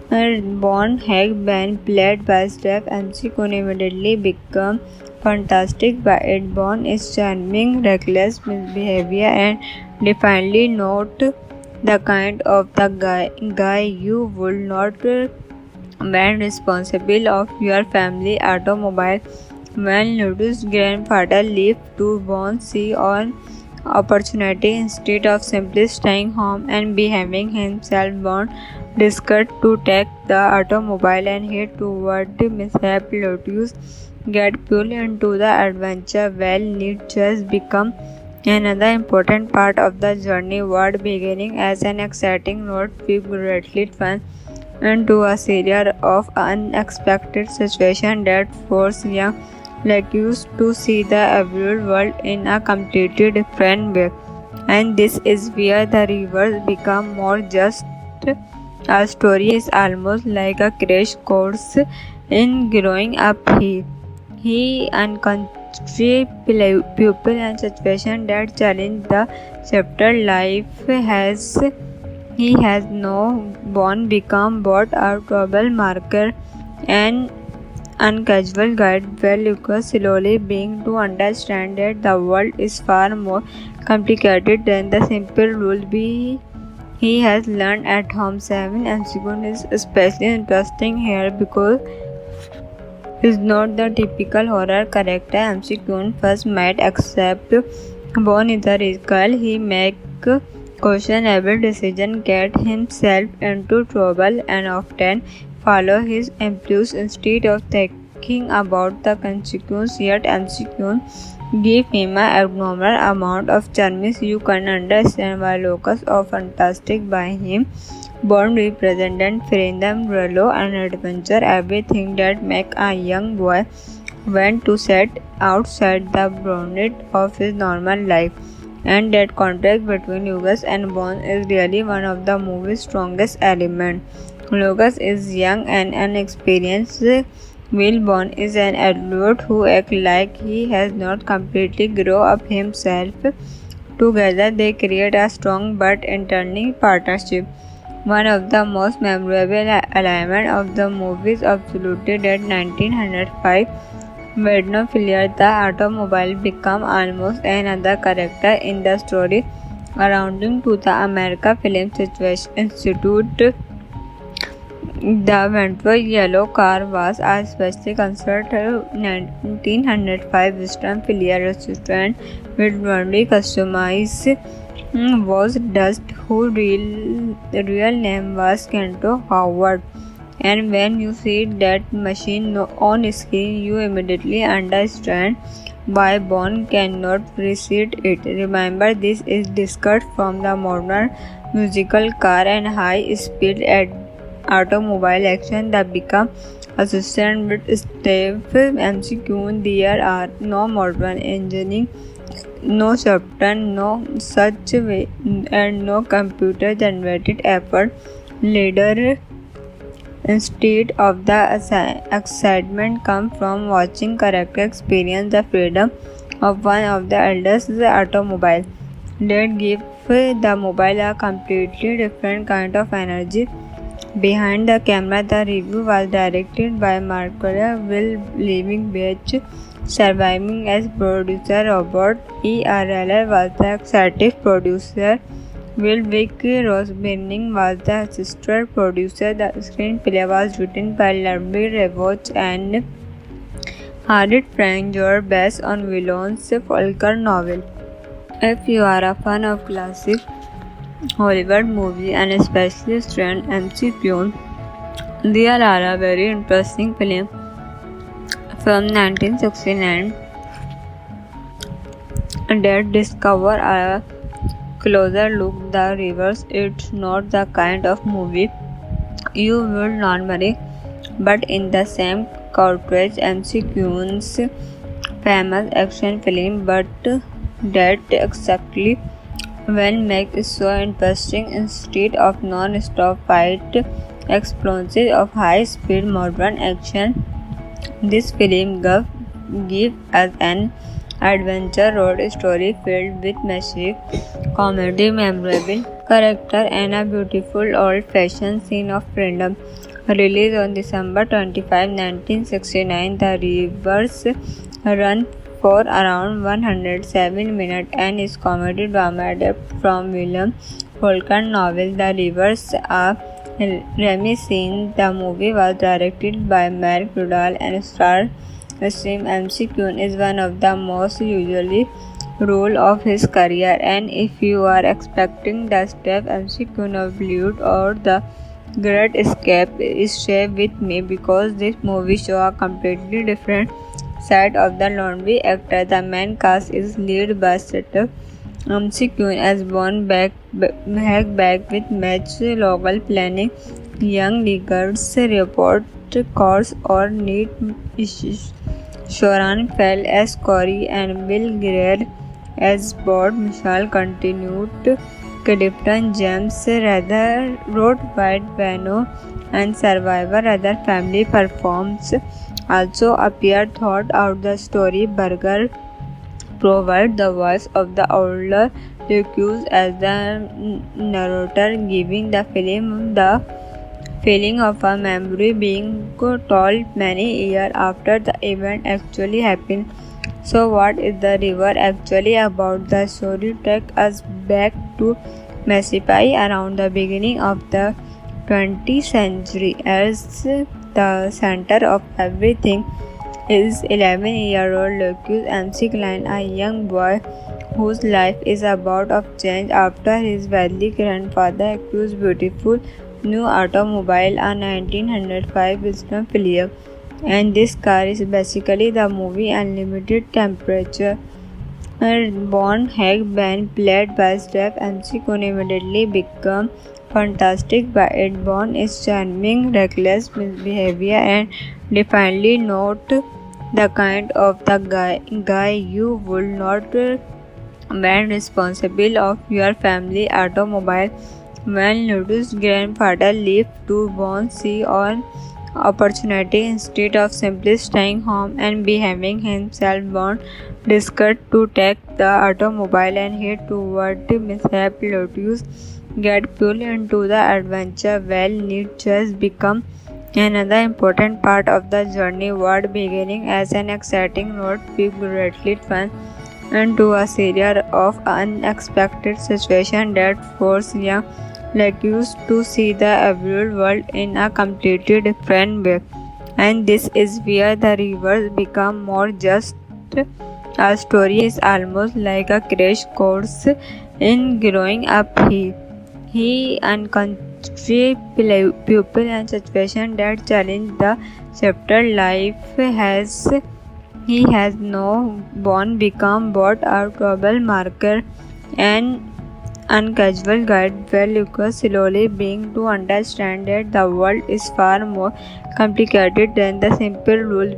Bond Hag Band, played by Steve McQueen, immediately become fantastic by it. Bond is charming, reckless behavior, and definitely not the kind of the guy you would not when responsible of your family automobile. When Ludo's grandfather left to Bond see an opportunity instead of simply staying home and behaving himself, Bond decided to take the automobile and head toward the mishap. Lotus get pulled into the adventure, while need just become another important part of the journey. What beginning as an exciting road trip greatly turned into a series of unexpected situations that force young Lakers to see the real world in a completely different way. And this is where the rivers become more just a story is almost like a crash course in growing up. He unconscious pupil and situation that challenge the chapter life has he has no born become both a trouble marker and uncasual guide where Lucas slowly being to understand that the world is far more complicated than the simple rule he has learned at home. 7 Amsikun is especially interesting here because is not the typical horror character Amsikun first might accept. Born is a radical, he make questionable decision, get himself into trouble and often follow his impulse instead of thinking about the consequences. Yet MCQ give him an abnormal amount of charms. You can understand why locals are fantastic by him. Born represented freedom, relo and adventure, everything that make a young boy want to set outside the boundaries of his normal life. And that contrast between Lucas and Bond is really one of the movie's strongest elements. Lucas is young and inexperienced, while Bond is an adult who acts like he has not completely grown up himself. Together, they create a strong but entertaining partnership. One of the most memorable elements of the movie is absolutely that 1905 Vedno Fillier, the automobile, became almost another character in the story, surrounding to the American Film Institute. The Ventures yellow car was a specially considered 1905 Western Fillier restaurant with only customized was Dust, whose real name was Kento Howard. And when you see that machine on screen, you immediately understand why Bond cannot resist it. Remember, this is discussed from the modern musical car and high-speed automobile action that become assisted with Steve MCQ. There are no modern engineering, no software, no such way, and no computer-generated effort. Later, instead of the excitement comes from watching character experience the freedom of one of the eldest automobile that give the mobile a completely different kind of energy. Behind the camera, the review was directed by Marcola Will Living Beach, surviving as producer. Robert E. Arler was the executive producer. Will Vic Rosberning was the assistant producer. The screenplay was written by Larry Revoch and Harriet Frank George based on Willon's Faulkner novel. If you are a fan of classic Hollywood movies and especially Strand MCQ, there are a very interesting film from 1969 that discover a closer look the rivers. It's not the kind of movie you would normally, but in the same cartridge MCQ's famous action film, but that exactly when make it so interesting. Instead of non-stop fight explosions of high-speed modern action, this film gives us an adventure road story filled with massive comedy, memorable character, and a beautiful old-fashioned scene of freedom. Released on December 25, 1969, the rivers run for around 107 minutes and is comedy drama adapted from William Faulkner novel The Rivers of Reminiscence. The movie was directed by Mark Rudall and stars Steve McQueen is one of the most usually role of his career, and if you are expecting the Steve McQueen of Bollywood or the Great Escape, stay with me because this movie shows a completely different side of the laundry actor. The main cast is led by Seth Kyun as Bond back with match local planning, young leaguers report course or need issues. Shoran fell as Corey and Will Greer as Bond. Michelle continued. Clifton James rather wrote White Vano and Survivor. Other family performs also appear thought out the story. Burger provide the voice of the older Lucas as the narrator, giving the film the feeling of a memory being told many years after the event actually happened. So what is the river actually about? The story takes us back to Mississippi around the beginning of the 20th century. As the center of everything is 11-year-old Lucas MC Klein, a young boy whose life is about to change after his wealthy grandfather acquires beautiful new automobile, a 1905 Wisdom Filier. And this car is basically the movie Unlimited Temperature. Bond Hag Band, played by Steph MC Kun, immediately become fantastic by it. Bond is charming, reckless behavior, and definitely not the kind of the guy you would not when responsible of your family automobile. When Ludo's grandfather left to Bond see an opportunity instead of simply staying home and behaving himself, Bond decided to take the automobile and head toward the mishap. Lotus get pulled into the adventure. Well, need just become another important part of the journey. What beginning as an exciting road trip greatly fun into a series of unexpected situations that force young Lucas to see the real world in a completely different way. And this is where the rivers become more just a story. Is almost like a crash course in growing up. He unconscious pupil and situation that challenge the chapter life has. He has no born become both a trouble marker and uncasual guide where Lucas slowly being to understand that the world is far more complicated than the simple rules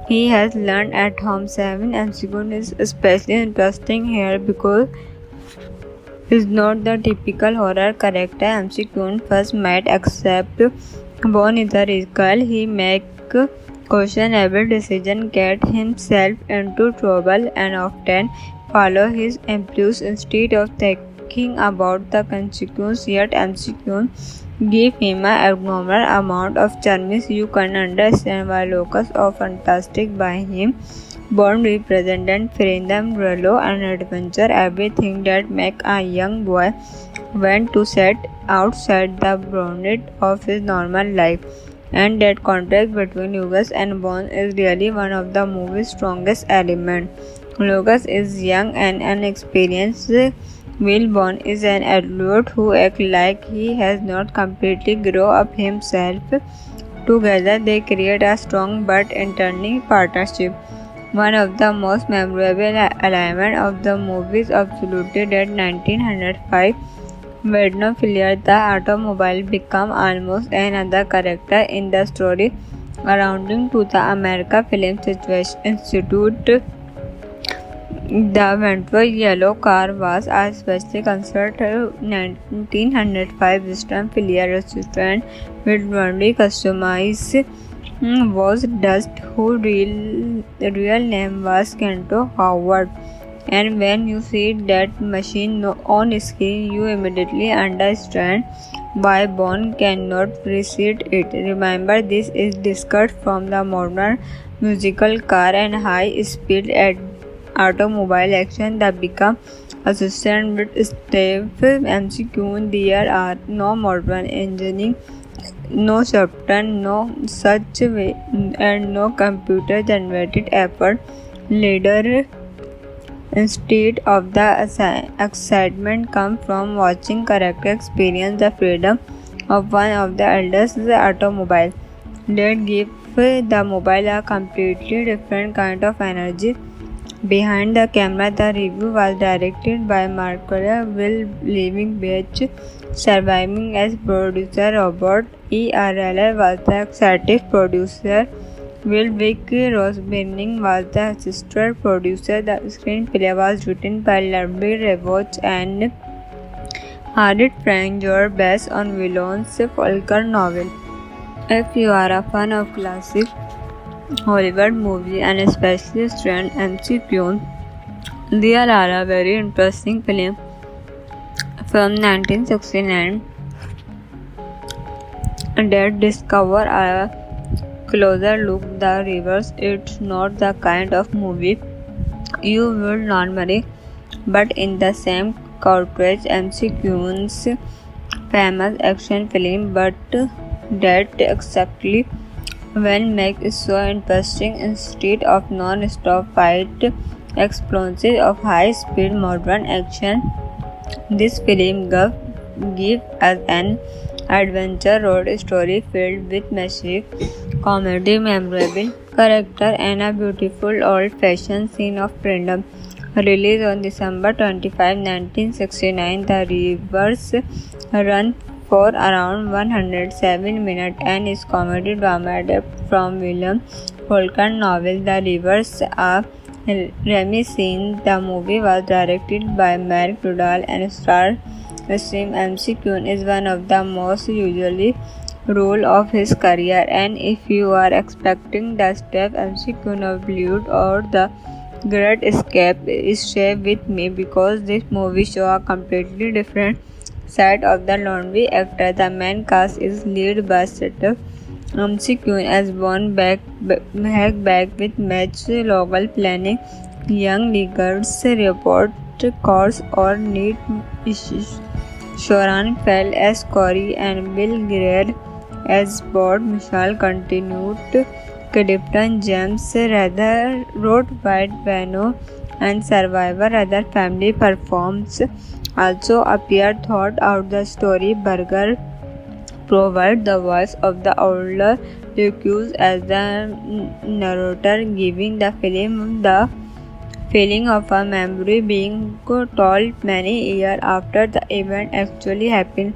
he has learned at home. 7 MCQ is especially interesting here because is not the typical horror character MCQ first might accept. Born is a radical, he make questionable decision, get himself into trouble, and often follow his impulse instead of thinking about the consequences. Yet MCQ give him an abnormal amount of charm. You can understand why Lucas is fantastic by him. Bond represents freedom, relo, and adventure, everything that make a young boy want to set outside the boundaries of his normal life. And that contrast between Lucas and Bond is really one of the movie's strongest elements. Lucas is young and inexperienced, while Bond is an adult who acts like he has not completely grown up himself. Together, they create a strong but entertaining partnership. One of the most memorable elements of the movie is absolutely that 1905 Vedno Filier, the automobile, become almost another character in the story, surrounding to the America Film Institute. The Ventures yellow car was a specially considered 1905 Western Filier restaurant with only customized was Dust, whose real name was Kento Howard. And when you see that machine on screen, you immediately understand why Bond cannot resist it. Remember, this is discussed from the modern musical car and high-speed automobile action that become assisted with Steve MCQ. There are no modern engineering, no software, no such way, and no computer-generated effort. Later, instead of the excitement comes from watching character experience the freedom of one of the eldest automobile. That give the mobile a completely different kind of energy. Behind the camera, the review was directed by Marcola Will Living Beach, surviving as producer Robert E.R.L. was the executive producer. Will Vic Rosberning was the assistant producer. The screenplay was written by Ludwig Revoch and Harit Frank-Joer based on Villon's Faulkner novel. If you are a fan of classic Hollywood movies and especially trend MCQ, there are a very interesting film from 1969 that discover a closer look the reverse. It's not the kind of movie you would normally, but in the same cartridge MCQ's famous action film, but that exactly when make it so interesting. Instead of non-stop fight explosions of high-speed modern action, this film gives us an adventure road story filled with massive comedy, memorable character, and a beautiful old-fashioned scene of freedom. Released on December 25, 1969, the reverse run for around 107 minutes and is comedy drama adapted from William Faulkner novel The Rivers of Remy. The movie was directed by Mark Rudall and starred McCune is one of the most usually role of his career, and if you are expecting the step McCune of Bollywood or the Great Escape, stay with me because this movie shows a completely different side of the lonely actor. The main cast is led by Seth McCune as Bon back with Match Local planning young leaguers report course or need issues. Sharon Fell as Corey and Bill Greer as Bob Michelle continued. Clifton James rather wrote White Vano and Survivor other family performs also appear thought out the story. Burger provide the voice of the older Lucas as the narrator, giving the film the feeling of a memory being told many years after the event actually happened.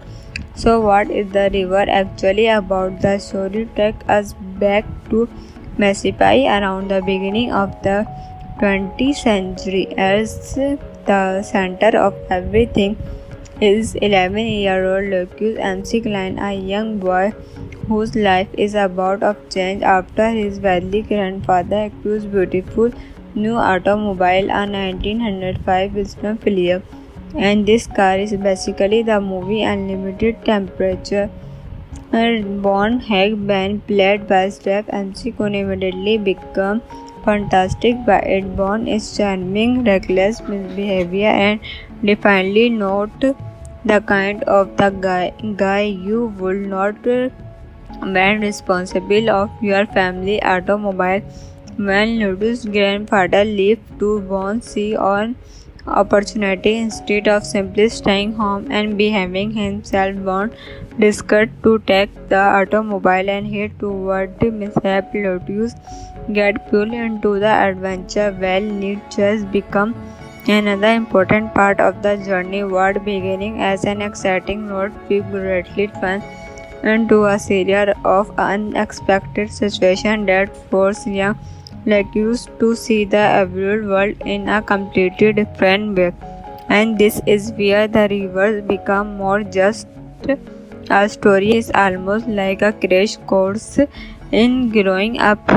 So what is the river actually about? The story takes us back to Mississippi around the beginning of the 20th century. As the center of everything is 11-year-old Lucas MC Klein, a young boy whose life is about to change after his wealthy grandfather acquires beautiful new automobile, a 1905 Wisdom Philip. And this car is basically the movie Unlimited Temperature. Bon Hag-Ben, played by Steph McCune, immediately become fantastic by it. Bon is charming, reckless behavior, and definitely not the kind of the guy you would not when responsible of your family automobile. When Ludo's grandfather left to Bon see an opportunity instead of simply staying home and behaving himself, Bon decided to take the automobile and head toward the mishap. Lotus get pulled into the adventure. Well, need just become another important part of the journey. What beginning as an exciting road trip greatly fun into a series of unexpected situations that force young Lucas to see the real world in a completely different way. And this is where the rivers become more just a story. Is almost like a crash course in growing up.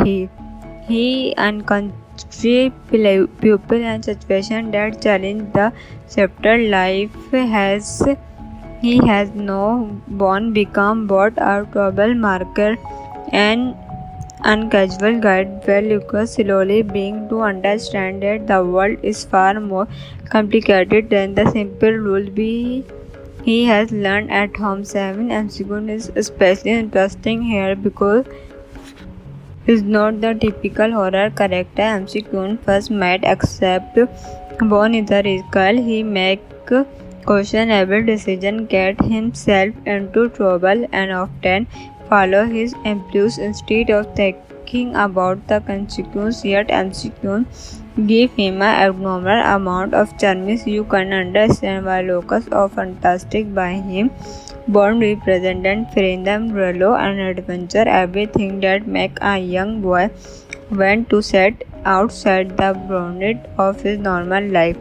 He unconscious people and situations that challenge the chapter life has. He has no born become both a trouble marker and uncasual guide where Lucas slowly being to understand that the world is far more complicated than the simple rules he has learned at home. 7 MCQ is especially interesting here because is not the typical horror character MCQ first might accept. Born is a radical, he make questionable decision, get himself into trouble, and often follow his impulse instead of thinking about the consequence, yet MCQ give him an abnormal amount of charm. You can understand why locals are fantastic by him. Bond represented freedom, rollo and adventure, everything that make a young boy want to set outside the boundaries of his normal life.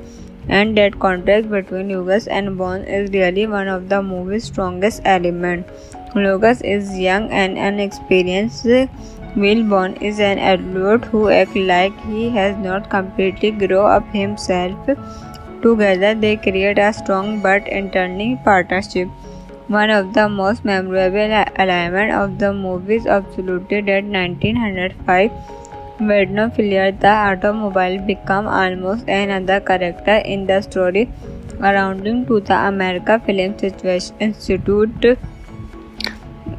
And that contrast between Lucas and Bond is really one of the movie's strongest elements. Lucas is young and inexperienced, while Bond is an adult who acts like he has not completely grown up himself. Together, they create a strong but entertaining partnership. One of the most memorable elements of the movie is absolutely that 1905 Vednophilia, the automobile, became almost another character in the story, surrounding to the American Film Institute.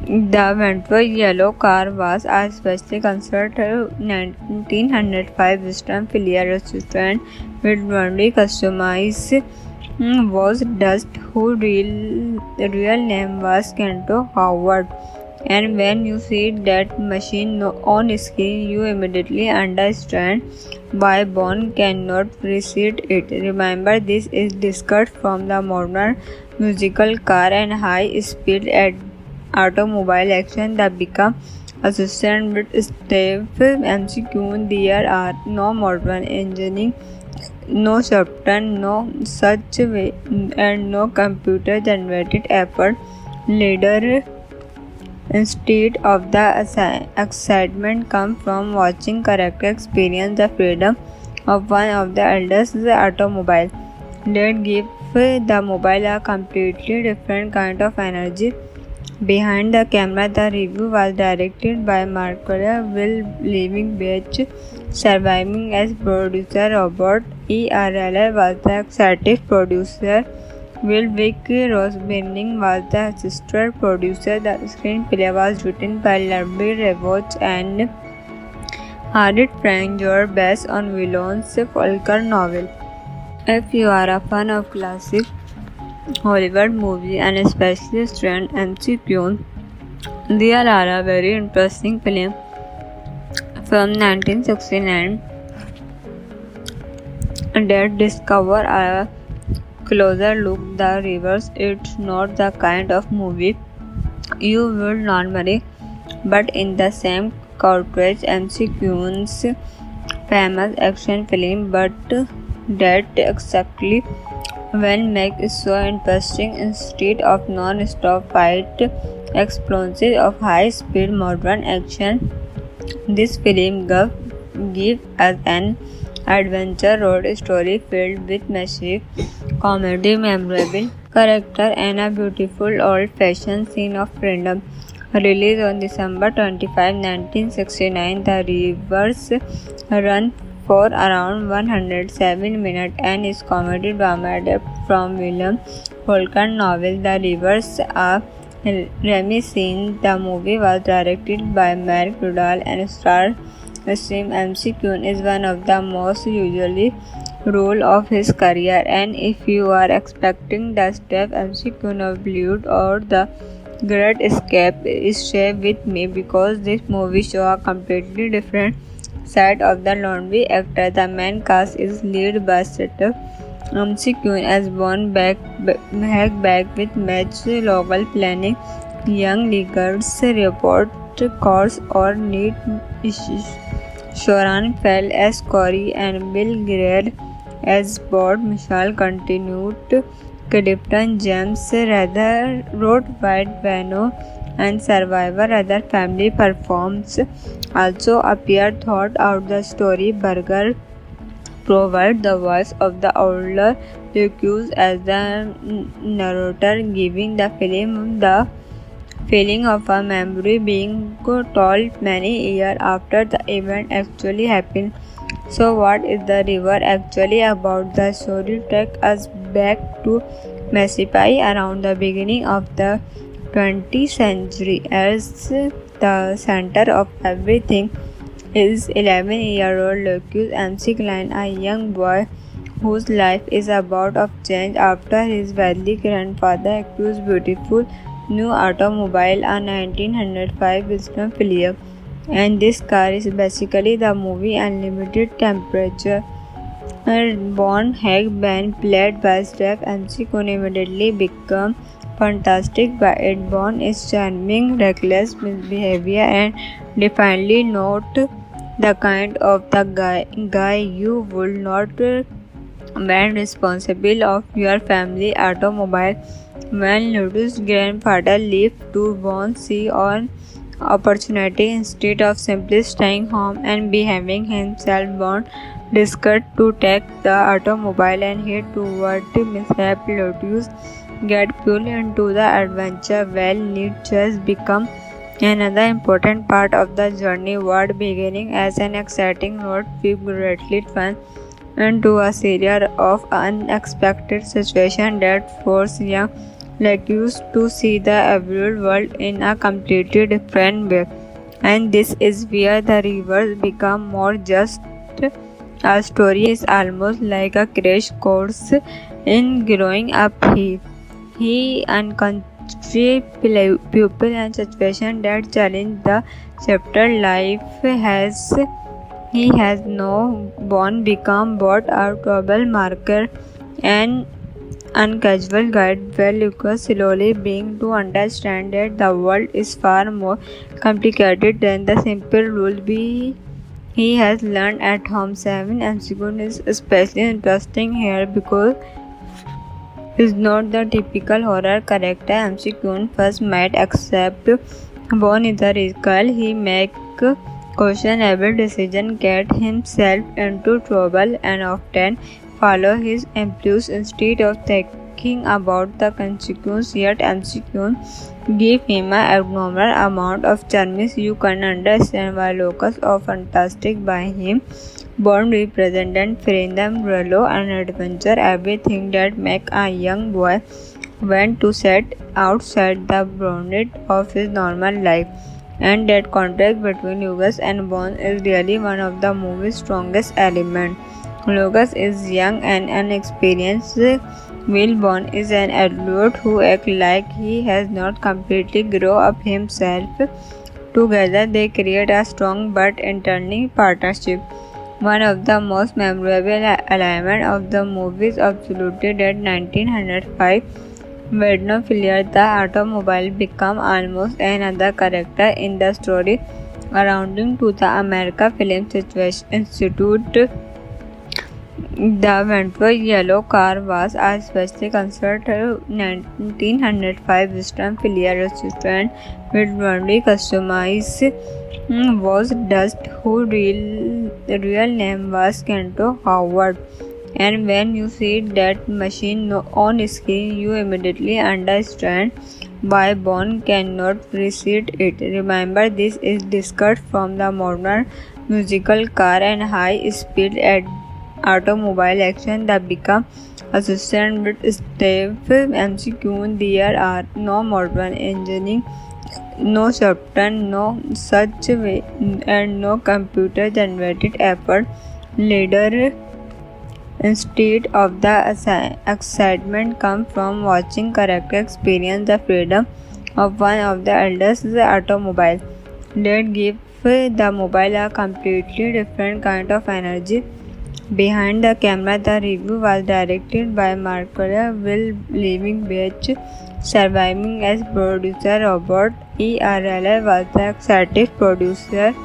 The Ventures yellow car was especially considered a 1905 Vednophilia restaurant with only customized was Dust, whose real name was Kento Howard. And when you see that machine on screen, you immediately understand why Bond cannot precede it. Remember, this is discussed from the modern musical car and high-speed automobile action that become assisted with Steve MCQ. There are no modern engineering, no software, no such way, and no computer-generated effort. Later, instead of the excitement comes from watching character experience the freedom of one of the eldest automobile. That give the mobile a completely different kind of energy. Behind the camera, the review was directed by Marcola Will Living Beach, surviving as producer Robert E. Arella was the executive producer. Will Vic Rosebinding was the assistant producer. The screenplay was written by Larry Revach and Harriet Frank George based on Willon's Faulkner novel. If you are a fan of classic Hollywood movies and especially trend MCQ, there are a very interesting film from 1969 that discover a closer look the reverse. It's not the kind of movie you would normally, but in the same cartridge MCQ's famous action film, but that exactly when make it so interesting. Instead of non-stop fight explosions of high-speed modern action, this film gives us an adventure road story filled with massive comedy, memorable character, and a beautiful old-fashioned scene of freedom. Released on December 25, 1969, the reverse run for around 107 minutes and is comedy drama adapted from William Faulkner novel The Rivers of Remy. The movie was directed by Mark Rudall and stars Steve McQueen is one of the most usually role of his career, and if you are expecting the Steve McQueen of Bollywood or the Great Escape, stay with me because this movie shows a completely different side of the lonely actor. The main cast is led by Steve McQueen as Bond back with match local planning, young leaguers report course or need issues. Sharon Fell as Corey and Bill Greer as Bond. Michelle continued. Clifton James rather wrote White Vano and Survivor other family performs also appear thought out the story. Burger provide the voice of the older Lucas as the narrator, giving the film the feeling of a memory being told many years after the event actually happened. So what is the river actually about? The story takes us back to Mississippi around the beginning of the 20th century. As the center of everything is 11-year-old Lucas MC Klein, a young boy whose life is about to change after his wealthy grandfather acquires beautiful new automobile, a 1905 Wisdom Philip. And this car is basically the movie Unlimited Temperature. Bond Hag Ben, played by Steph McQueen, immediately become fantastic by it. Bond is charming, reckless behavior, and definitely not the kind of the guy you would not when responsible of your family automobile. When Ludo's grandfather left to Bond see on opportunity instead of simply staying home and behaving himself, Bond decided to take the automobile and head toward the mishap. Lotus get pulled into the adventure while need just become another important part of the journey. What beginning as an exciting road trip greatly fun into a series of unexpected situations that force young Lacus to see the real world in a completely different way. And this is where the rivers become more just a story. Is almost like a crash course in growing up. He unconscious people and situations that challenge the chapter life has. He has no born become both a trouble marker and uncasual guide where Lucas slowly being to understand that the world is far more complicated than the simple rule he has learned at home. 7 and is especially interesting here because is not the typical horror character McQueen first might accept. Born is a radical, he make questionable decision, get himself into trouble, and often follow his impulse instead of thinking about the consequences. Yet McQueen give him an abnormal amount of charm. You can understand why locals are fantastic by him. Bond represents freedom, relo, and adventure, everything that make a young boy want to set outside the boundaries of his normal life. And that contrast between Lucas and Bond is really one of the movie's strongest elements. Lucas is young and inexperienced, while Bond is an adult who acts like he has not completely grown up himself. Together, they create a strong but entertaining partnership. One of the most memorable elements of the movie is absolutely that 1905 Vedno Fillier, the automobile, became almost another character in the story, surrounding to the American Film Institute. The Ventures yellow car was a specially considered 1905 Western Fillier restaurant with only customized was Dust, whose real name was Kento Howard. And when you see that machine on screen, you immediately understand why Bond cannot resist it. Remember, this is discussed from the modern musical car and high-speed automobile action that become associated with Steve McQueen. There are no modern engineering, no software, no such way, and no computer-generated effort. Later, instead of the excitement comes from watching character experience the freedom of one of the eldest automobile that give the mobile a completely different kind of energy. Behind the camera, the review was directed by Marcola Will Living Beach, surviving as producer Robert E. Arella was the executive producer.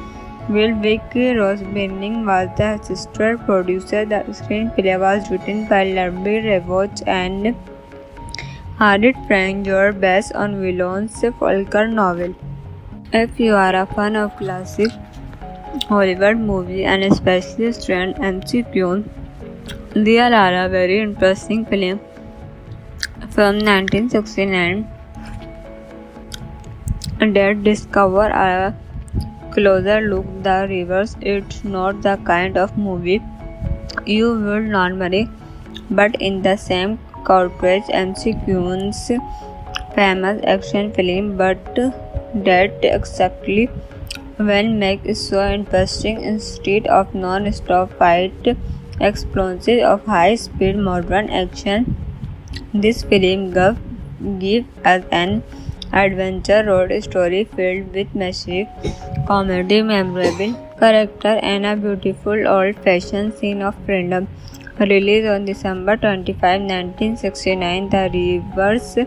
Will Vic Rosebirning was the assistant producer. The screenplay was written by Larry Revach and Harriet Frank George based on Willon's Faulkner novel. If you are a fan of classic Hollywood movies and especially Strand McQueen, there are a very interesting film from 1969 that discover a closer look the rivers. It's not the kind of movie you would normally, but in the same cartridge McQueen's famous action film, but that exactly when make is so interesting. Instead of non-stop fight explosions of high-speed modern action, this film gives us an adventure road story filled with massive comedy, memorable character, and a beautiful old-fashioned scene of freedom. Released on December 25, 1969, The Rivers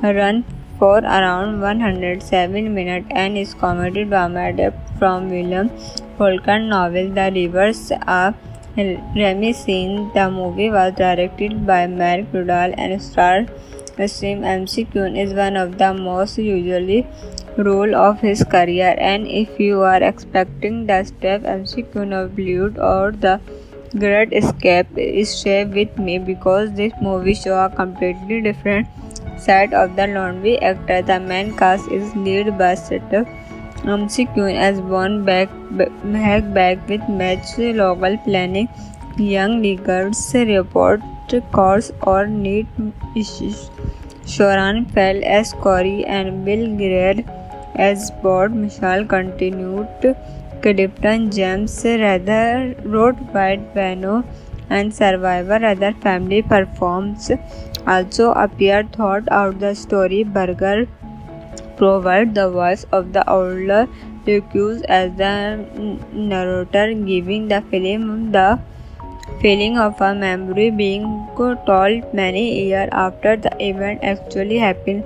run for around 107 minutes and is comedy drama adapted from William Faulkner novel The Rivers, a Remy scene. The movie was directed by Mark Rudall and stars MC Kyun is one of the most usually role of his career, and if you are expecting the step MC Kyun of Bollywood or the Great Escape, stay with me because this movie shows a completely different side of the lonely actor. The main cast is led by Seth MC Kyun as Bon back with match local planning, young leaguers report course or need issues. Shoran fell as Corey and Bill Greer as Board. Mishal continued. Clifton James rather wrote White Vano and Survivor. Other family performs also appear thought out the story. Burger provide the voice of the older Lucas as the narrator, giving the film the feeling of a memory being told many years after the event actually happened.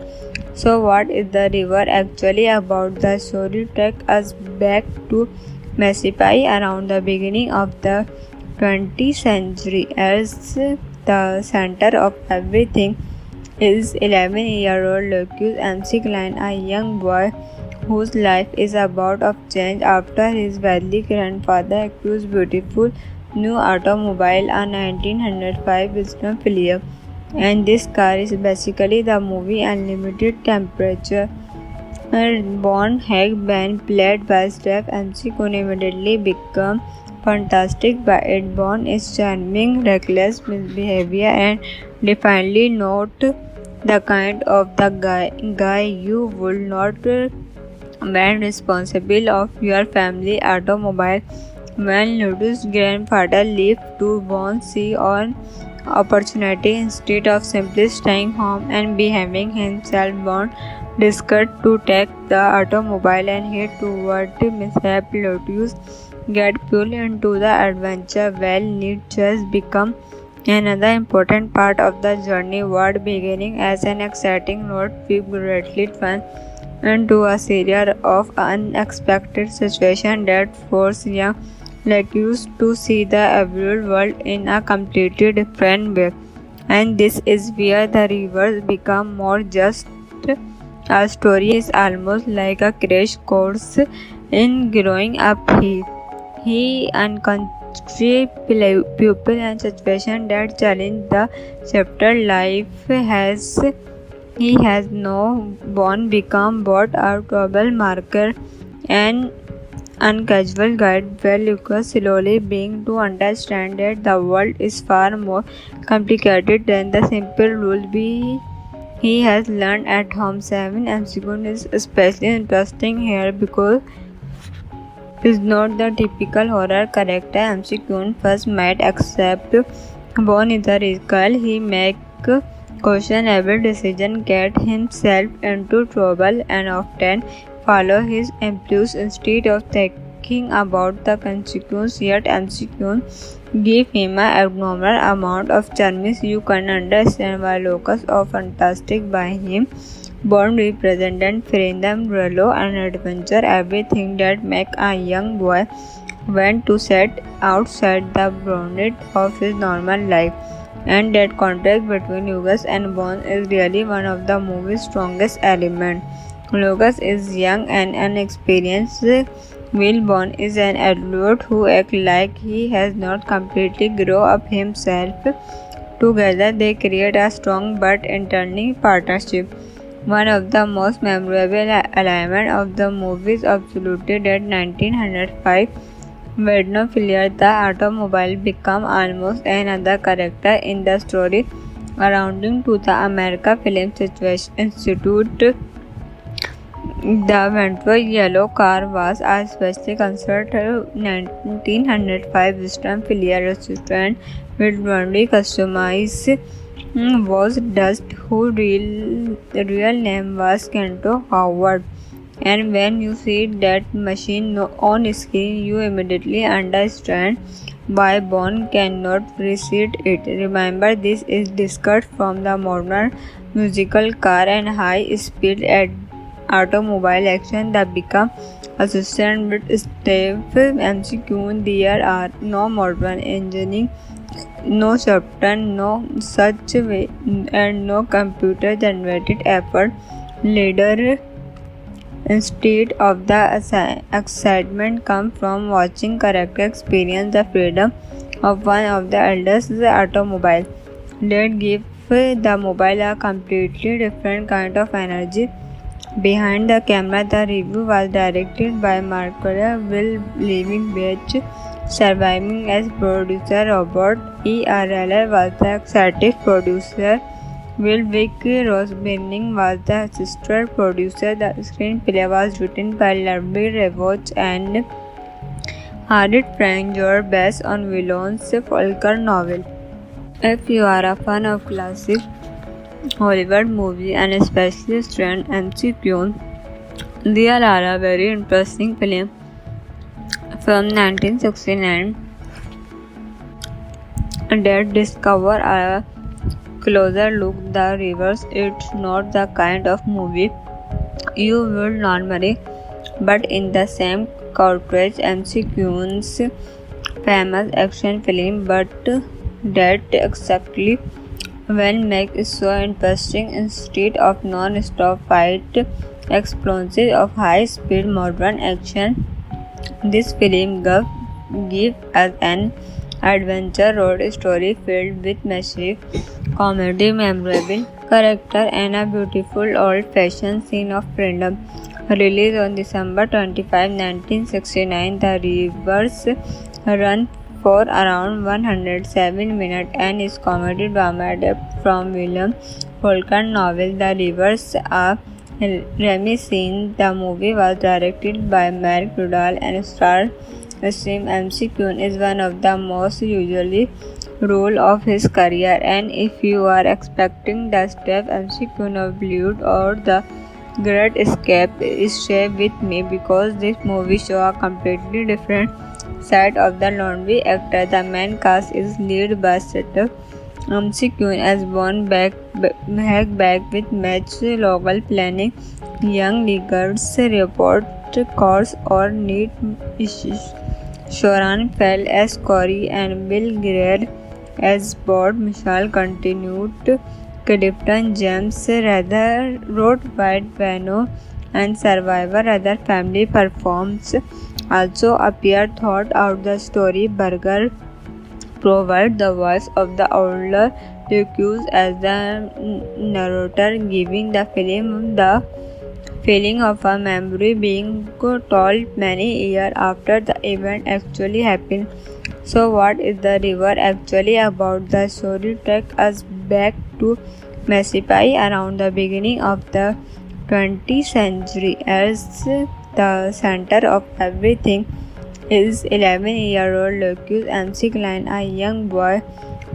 So what is The River actually about? The story takes us back to Mississippi around the beginning of the 20th century. As the center of everything is 11-year-old Lucas MC Klein, a young boy whose life is about to change after his wealthy grandfather acquires beautiful new automobile, a 1905 Wisdom Failure. And this car is basically the movie Unlimited Temperature. Bon Hag-Ben, played by Steph MC Kyun, immediately become fantastic by it. Bon is charming, reckless behavior, and definitely not the kind of the guy you would not when responsible of your family automobile. When Ludo's grandfather left to Bon see an opportunity instead of simply staying home and behaving himself, Bon decided to take the automobile and head toward mishap. Lotus get pulled into the adventure. Well, need just become another important part of the journey. What beginning as an exciting road trip greatly fun into a series of unexpected situations that force young Lucas to see the real world in a completely different way. And this is where The Rivers become more just a story. Is almost like a crash course in growing up. He unconscious people and situations that challenge the chapter life has. He has no born become both a trouble marker and uncasual guide where Lucas slowly being to understand that the world is far more complicated than the simple rule he has learned at home. 7 MC Kyun is especially interesting here because is not the typical horror character MC Kyun first might accept. Bon is a radical. He make questionable decision, get himself into trouble, and often follow his impulse instead of thinking about the consequences. Yet MC Kyun give him an abnormal amount of charm. You can understand why Lucas is fantastic by him. Bond represented freedom, relo, and adventure, everything that make a young boy want to set outside the boundaries of his normal life. And that contrast between Lucas and Bond is really one of the movie's strongest elements. Lucas is young and inexperienced, while Bond is an adult who acts like he has not completely grown up himself. Together, they create a strong but entertaining partnership. One of the most memorable elements of the movie is absolutely that 1905 Vedno Failure, the automobile, become almost another character in the story, surrounding to the America Film Institute. The Ventro yellow car was a specially considered 1905 Wisdom Failure restaurant with only customized was Dust, whose real name was Kento Howard. And when you see that machine on screen, you immediately understand why Bond cannot precede it. Remember, this is discussed from the modern musical car and high-speed automobile action that become assisted with stiff MCQ. There are no modern engineering, no software, no such way, and no computer-generated effort. Later, instead of the excitement comes from watching character experience the freedom of one of the eldest automobile that give the mobile a completely different kind of energy. Behind the camera, the review was directed by Marcola Will Living Beach, surviving as producer Robert E.R.L. was the executive producer. Will Vic Rosebirning was the assistant producer. The screenplay was written by Larry Revach and Harriet Frank George based on Willon's Faulkner novel. If you are a fan of classic Hollywood movies and especially strange MCQ, there are a very interesting film from 1969 that discover a closer look the reverse. It's not the kind of movie you would normally, but in the same cartridge MCQ's famous action film, but that exactly when make is so interesting. Instead of non-stop fight explosions of high-speed modern action, this film gives us an adventure road story filled with massive comedy, memorable character, and a beautiful old-fashioned scene of freedom. Released on December 25, 1969, the reverse run for around 107 minutes and is comedy drama adapted from William Faulkner novel The Rivers of Remy. The movie was directed by Mark Rudall and stars Steve McQueen is one of the most usually role of his career, and if you are expecting the Steve McQueen of Bollywood or the Great Escape, stay with me because this movie shows a completely different side of the lonely actor. The main cast is led by Steve McQueen as Bond back with match local planning, young leaguers report course or need issues. Sharon Fell as Corey and Bill Greer as Bond. Michelle continued. Clifton James rather wrote White Vano and Survivor other family performs also appear thought out the story. Burger provide the voice of the older accused as the narrator, giving the film the feeling of a memory being told many years after the event actually happened. So what is the river actually about? The story takes us back to Mississippi around the beginning of the 20th century. As the center of everything is 11-year-old Lucas MC Klein, a young boy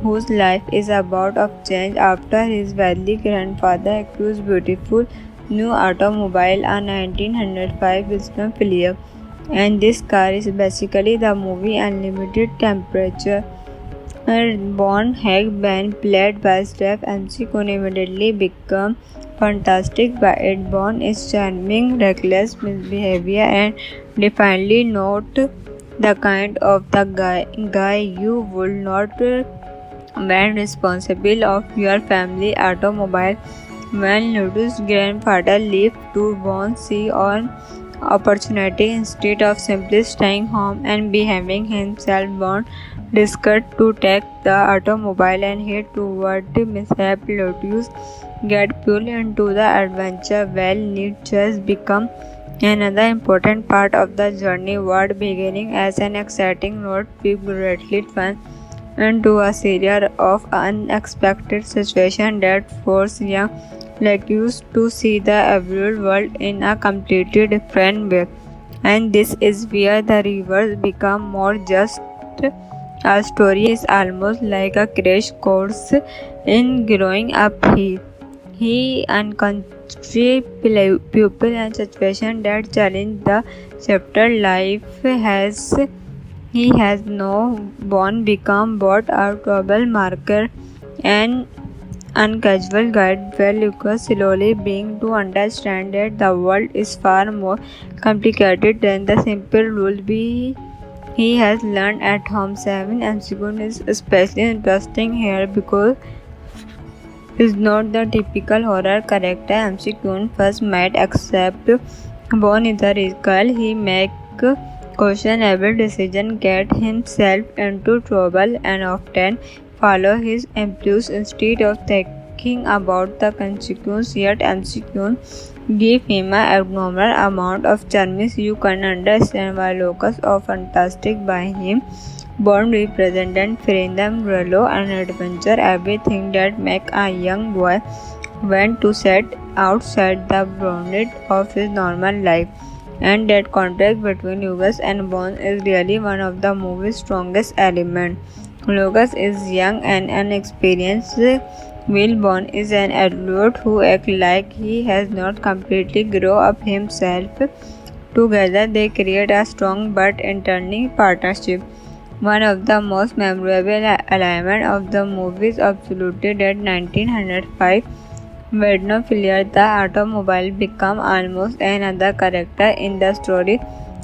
whose life is about to change after his wealthy grandfather acquires beautiful new automobile, a 1905 Wisdom Philip, and this car is basically the movie Unlimited Temperature. Bond Hagman, played by Steve McQueen, immediately become fantastic by it. Bond is charming, reckless misbehavior, and definitely not the kind of the guy you would not when responsible of your family automobile. When Ludo's grandfather left to Bond see an opportunity instead of simply staying home and behaving himself, Bond decided to take the automobile and head toward the mishap. Lotus get pulled into the adventure. Well, need just become another important part of the journey. What beginning as an exciting road trip greatly fun into a series of unexpected situations that force young Lucas to see the real world in a completely different way. And this is where the rivers become more just a story. Is almost like a crash course in growing up. He He unconscious people and situations that challenge the chapter life he has no born become both a trouble marker and uncasual guide where Lucas slowly being to understand that the world is far more complicated than the simple rules he has learned at home. 7 MCQ is especially interesting here because is not the typical horror character MCQ first might accept. Born is a radical, he make questionable decision, get himself into trouble and often follow his impulse instead of thinking about the consequences. Yet MCQ give him an abnormal amount of charms. You can understand why Lucas of fantastic by him. Bond represented freedom, relo and adventure, everything that make a young boy want to set outside the boundaries of his normal life. And that contrast between Lucas and Bond is really one of the movie's strongest elements. Lucas is young and inexperienced, while Bond is an adult who acts like he has not completely grown up himself. Together they create a strong but entertaining partnership. One of the most memorable elements of the movie is absolutely that 1905 Vedno Fillier, the automobile, became almost another character in the story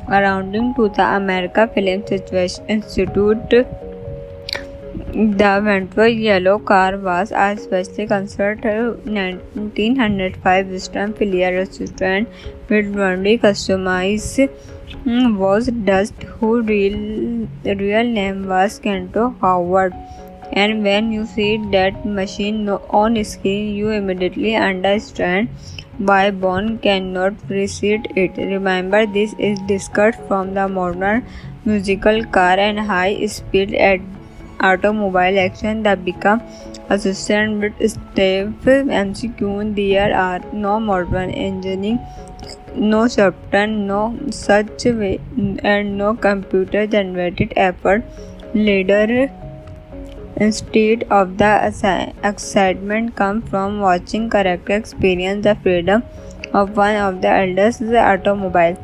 surrounding to the American Film Institute. The Ventro yellow car was a specially considered 1905 Western Fillier restaurant with only customized was Dust, whose real name was Kento Howard. And when you see that machine on screen, you immediately understand why Bond cannot precede it. Remember, this is discussed from the modern musical car and high-speed automobile action that become assisted with Steve MCQ. There are no modern engineering, no software, no such way, and no computer-generated effort. Later, instead of the excitement comes from watching character experience the freedom of one of the eldest automobile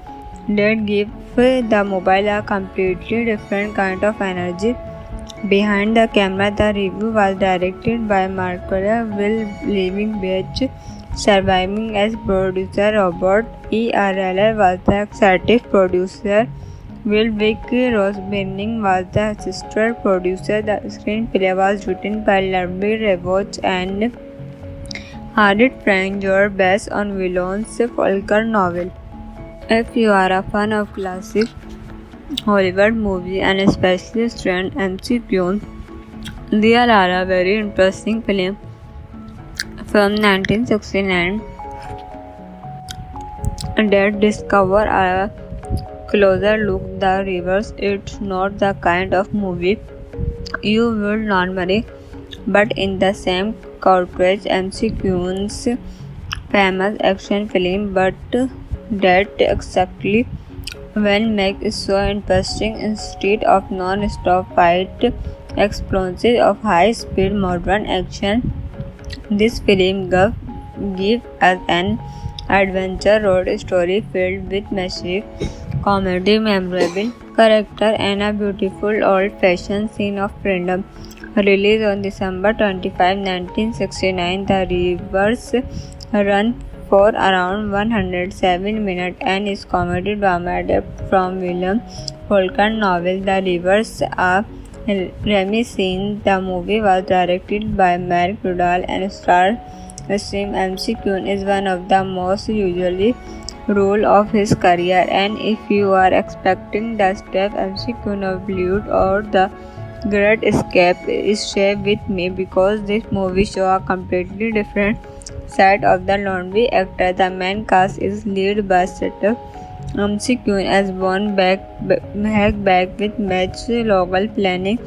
that give the mobile a completely different kind of energy. Behind the camera, the review was directed by Marcola Will Living Beach, surviving as producer. Robert E. Arler was the executive producer. Will Vic Roseburning was the assistant producer. The screenplay was written by Larry Revach and Harriet Frank George based on Willon's Faulkner novel. If you are a fan of classic Hollywood movies and especially strange MCQ, there are a very interesting film from 1969 that discover a closer look the reverse. It's not the kind of movie you would normally, but in the same cartridge MCQ's famous action film, but that exactly when make is so interesting. Instead of non-stop fight explosions of high-speed modern action, this film gives us an adventure road story filled with massive comedy, memorable character, and a beautiful old-fashioned scene of freedom. Released on December 25, 1969, the reverse run for around 107 minutes and is comedy drama adapted from William Faulkner novel The Rivers of Remy. The movie was directed by Mark Rudall and starred Steve McQueen is one of the most usually role of his career, and if you are expecting the Steve McQueen of Hollywood or the Great Escape, stay with me because this movie shows a completely different side of the laundry actor. The main cast is led by Steve McQueen as Bond back with match local planning,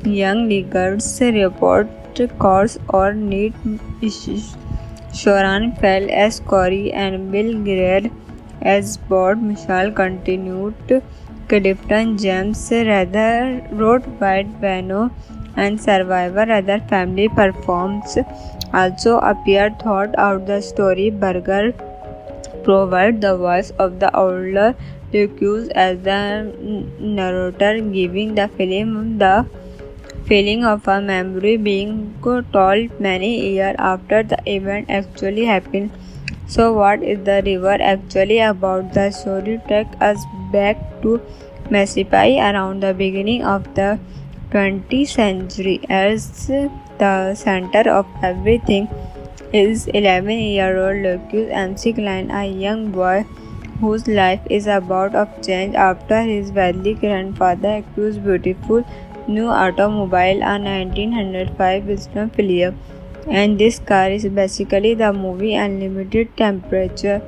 young leaguers report course or need issues. Sharon Fell as Corey and Bill Greer as Bond. Michelle continued. Clifton James rather wrote White Vano and Survivor. Other family performs also appear throughout the story. Berger provides the voice of the older Lucas as the narrator, giving the film the feeling of a memory being told many years after the event actually happened. So, what is the river actually about? The story takes us back to Mississippi around the beginning of the 20th century. As the center of everything is 11-year-old Lucas MC Klein, a young boy whose life is about of change after his wealthy grandfather acquires beautiful new automobile, a 1905 Wisdom Filier. And this car is basically the movie Unlimited Temperature.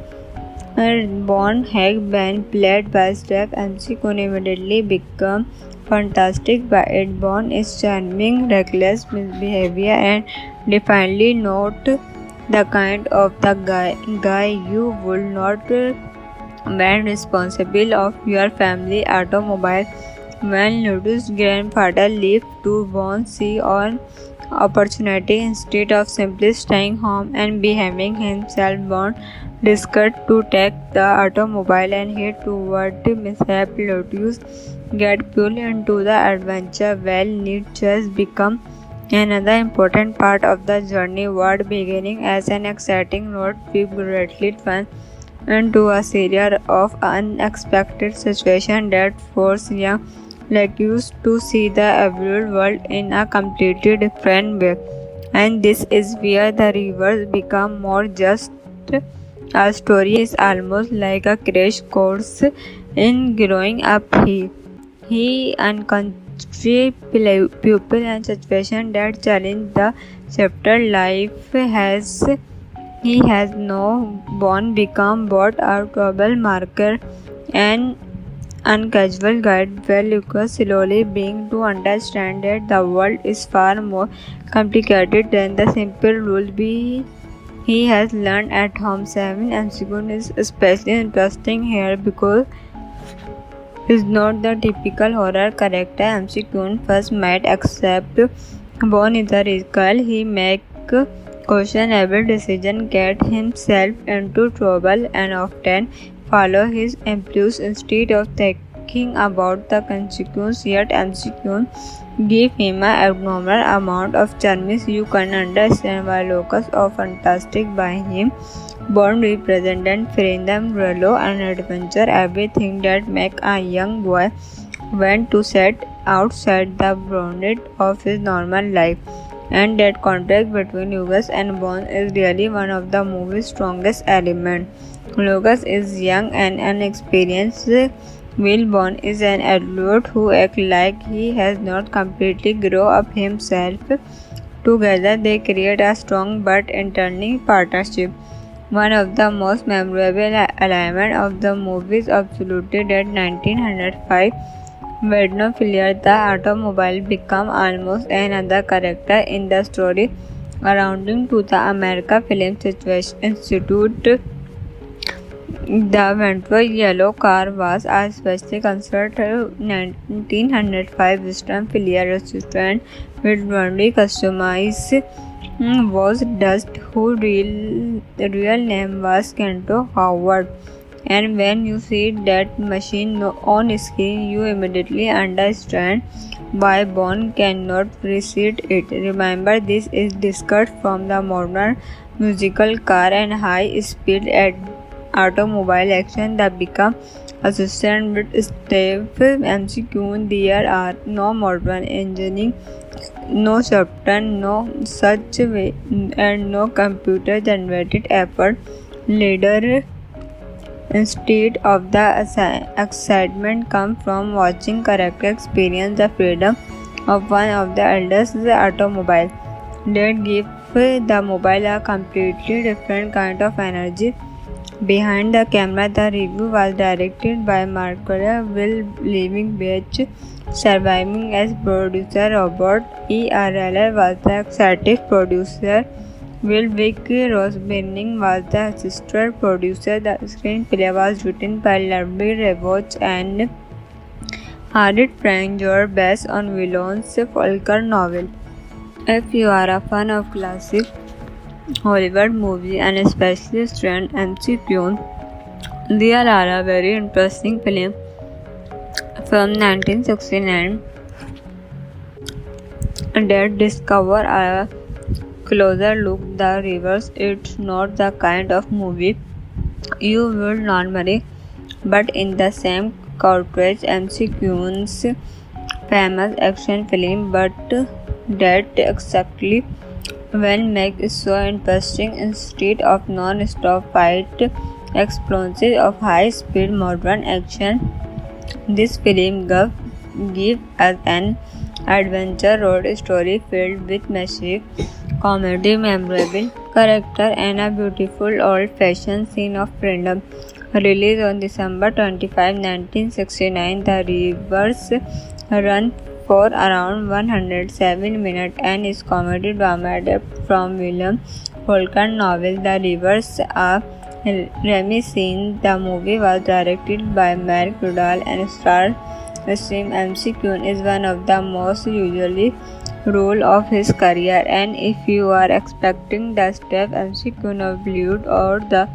Born Hag Ben, played by Steph MC, could immediately become fantastic by it. Born is charming, reckless misbehavior, and definitely not the kind of the guy you would not when responsible of your family automobile. When Ludo's grandfather left to Bond see on opportunity instead of simply staying home and behaving himself, Bond decided to take the automobile and head toward the mishap. Lotus get pulled into the adventure. Well, need just become another important part of the journey. What beginning as an exciting road trip greatly fun into a series of unexpected situations that force young Lucas to see the real world in a completely different way. And this is where the rivers become more just a story. Is almost like a crash course in growing up. He unconscious pupil and situation that challenge the chapter life has. He has no born become both a trouble marker and uncasual guide where Lucas slowly being to understand that the world is far more complicated than the simple rules he has learned at home. Seven McGowan is especially interesting here because he's not the typical horror character McGowan first might accept. Born is a radical, he make questionable decision, get himself into trouble, and often follow his impulse instead of thinking about the consequences. Yet McGowan give him an abnormal amount of charm. You can understand why locus of fantastic by him. Bond represented freedom, relo, and adventure, everything that make a young boy want to set outside the boundaries of his normal life. And that contrast between Lucas and Bond is really one of the movie's strongest elements. Lucas is young and inexperienced, while Bond is an adult who acts like he has not completely grown up himself. Together, they create a strong but entertaining partnership. One of the most memorable elements of the movie is absolutely that 1905 Wisdom Filier, the automobile, become almost another character in the story, surrounding to the American Film Institute. The Ventro yellow car was a specially constructed 1905 Wisdom Filier restaurant with only customized was Dust, whose real name was Kento Howard. And when you see that machine on screen, you immediately understand why Bond cannot precede it. Remember, this is discussed from the modern musical car and high-speed automobile action that become assisted with Steve McGowan. There are no modern engineering, no software, no such way, and no computer-generated effort. Later, instead of the excitement comes from watching character experience the freedom of one of the eldest automobile that give the mobile a completely different kind of energy. Behind the camera, the review was directed by Margaret Will Living Beach, surviving as producer. Robert E. Arler was the executive producer. Will Vic Roseburning was the assistant producer. The screenplay was written by Larry Revach and Harriet Frank George based on Willon's Faulkner novel. If you are a fan of classic Hollywood movie and especially starring MC Kyun. There are a very interesting film from 1969 that discover a closer look the rivers. It's not the kind of movie you would normally, but in the same cartridge MC Kyun's famous action film, but that exactly when make is so interesting. Instead of non-stop fight explosions of high-speed modern action, this film give us an adventure road story filled with massive comedy, memorable character, and a beautiful old-fashioned scene of freedom. Released on December 25, 1969, the Rivers run for around 107 minutes and is comedy drama adapted from William Faulkner novel The Rivers, a Remy scene. The movie was directed by Mark Rudall and starred MC Kyun is one of the most usually role of his career, and if you are expecting the step MC Kyun of Bollywood or the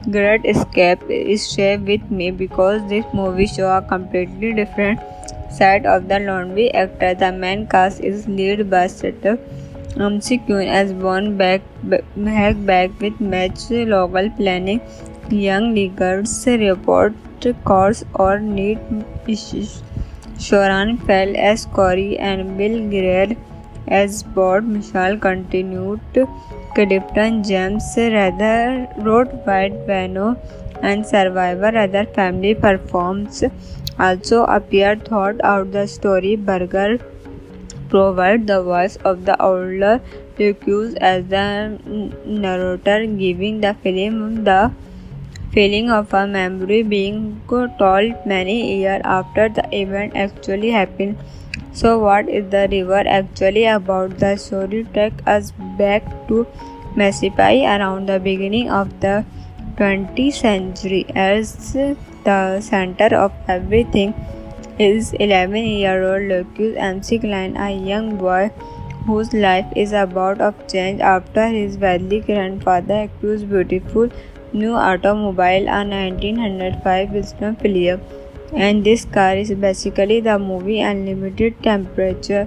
Great Escape, stay with me because this movie shows a completely different side of the lonely actor. The main cast is led by Setup MC Kyun as Born back with match local planning, young leaguers report course or need issues. Shoran fell as Corey and Bill Greer as Board. Michelle continued. Clifton James rather wrote White Vano and Survivor. Other family performs also appeared thought out the story. Burger provide the voice of the older Lucas as the narrator, giving the film the feeling of a memory being told many years after the event actually happened. So what is the river actually about? The story takes us back to Mississippi around the beginning of the 20th century. As the center of everything is 11-year-old Lucas MC Klein, a young boy whose life is about to change after his wealthy grandfather acquires beautiful new automobile, a 1905 Wisdom Philip. And this car is basically the movie Unlimited Temperature.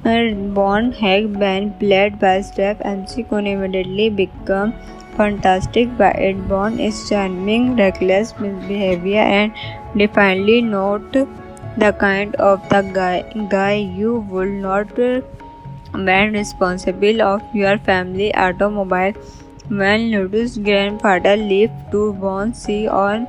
Born Hag band played by Steph MC Kun immediately become fantastic by it. Born is charming, reckless behavior, and definitely not the kind of the guy you would not ban responsible of your family automobile. When Ludo's grandfather left to Born see an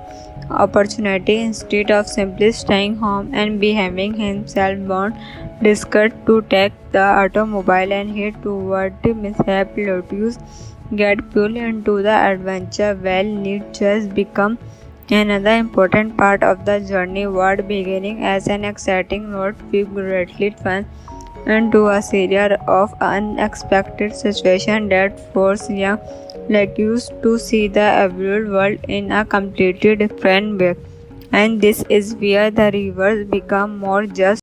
opportunity instead of simply staying home and behaving himself, Born decided to take the automobile and head toward the mishap. Lotus get pulled into the adventure. Well, need just become another important part of the journey. What beginning as an exciting road trip greatly fun into a series of unexpected situations that force young Lucas to see the real world in a completely different way. And this is where the rivers become more just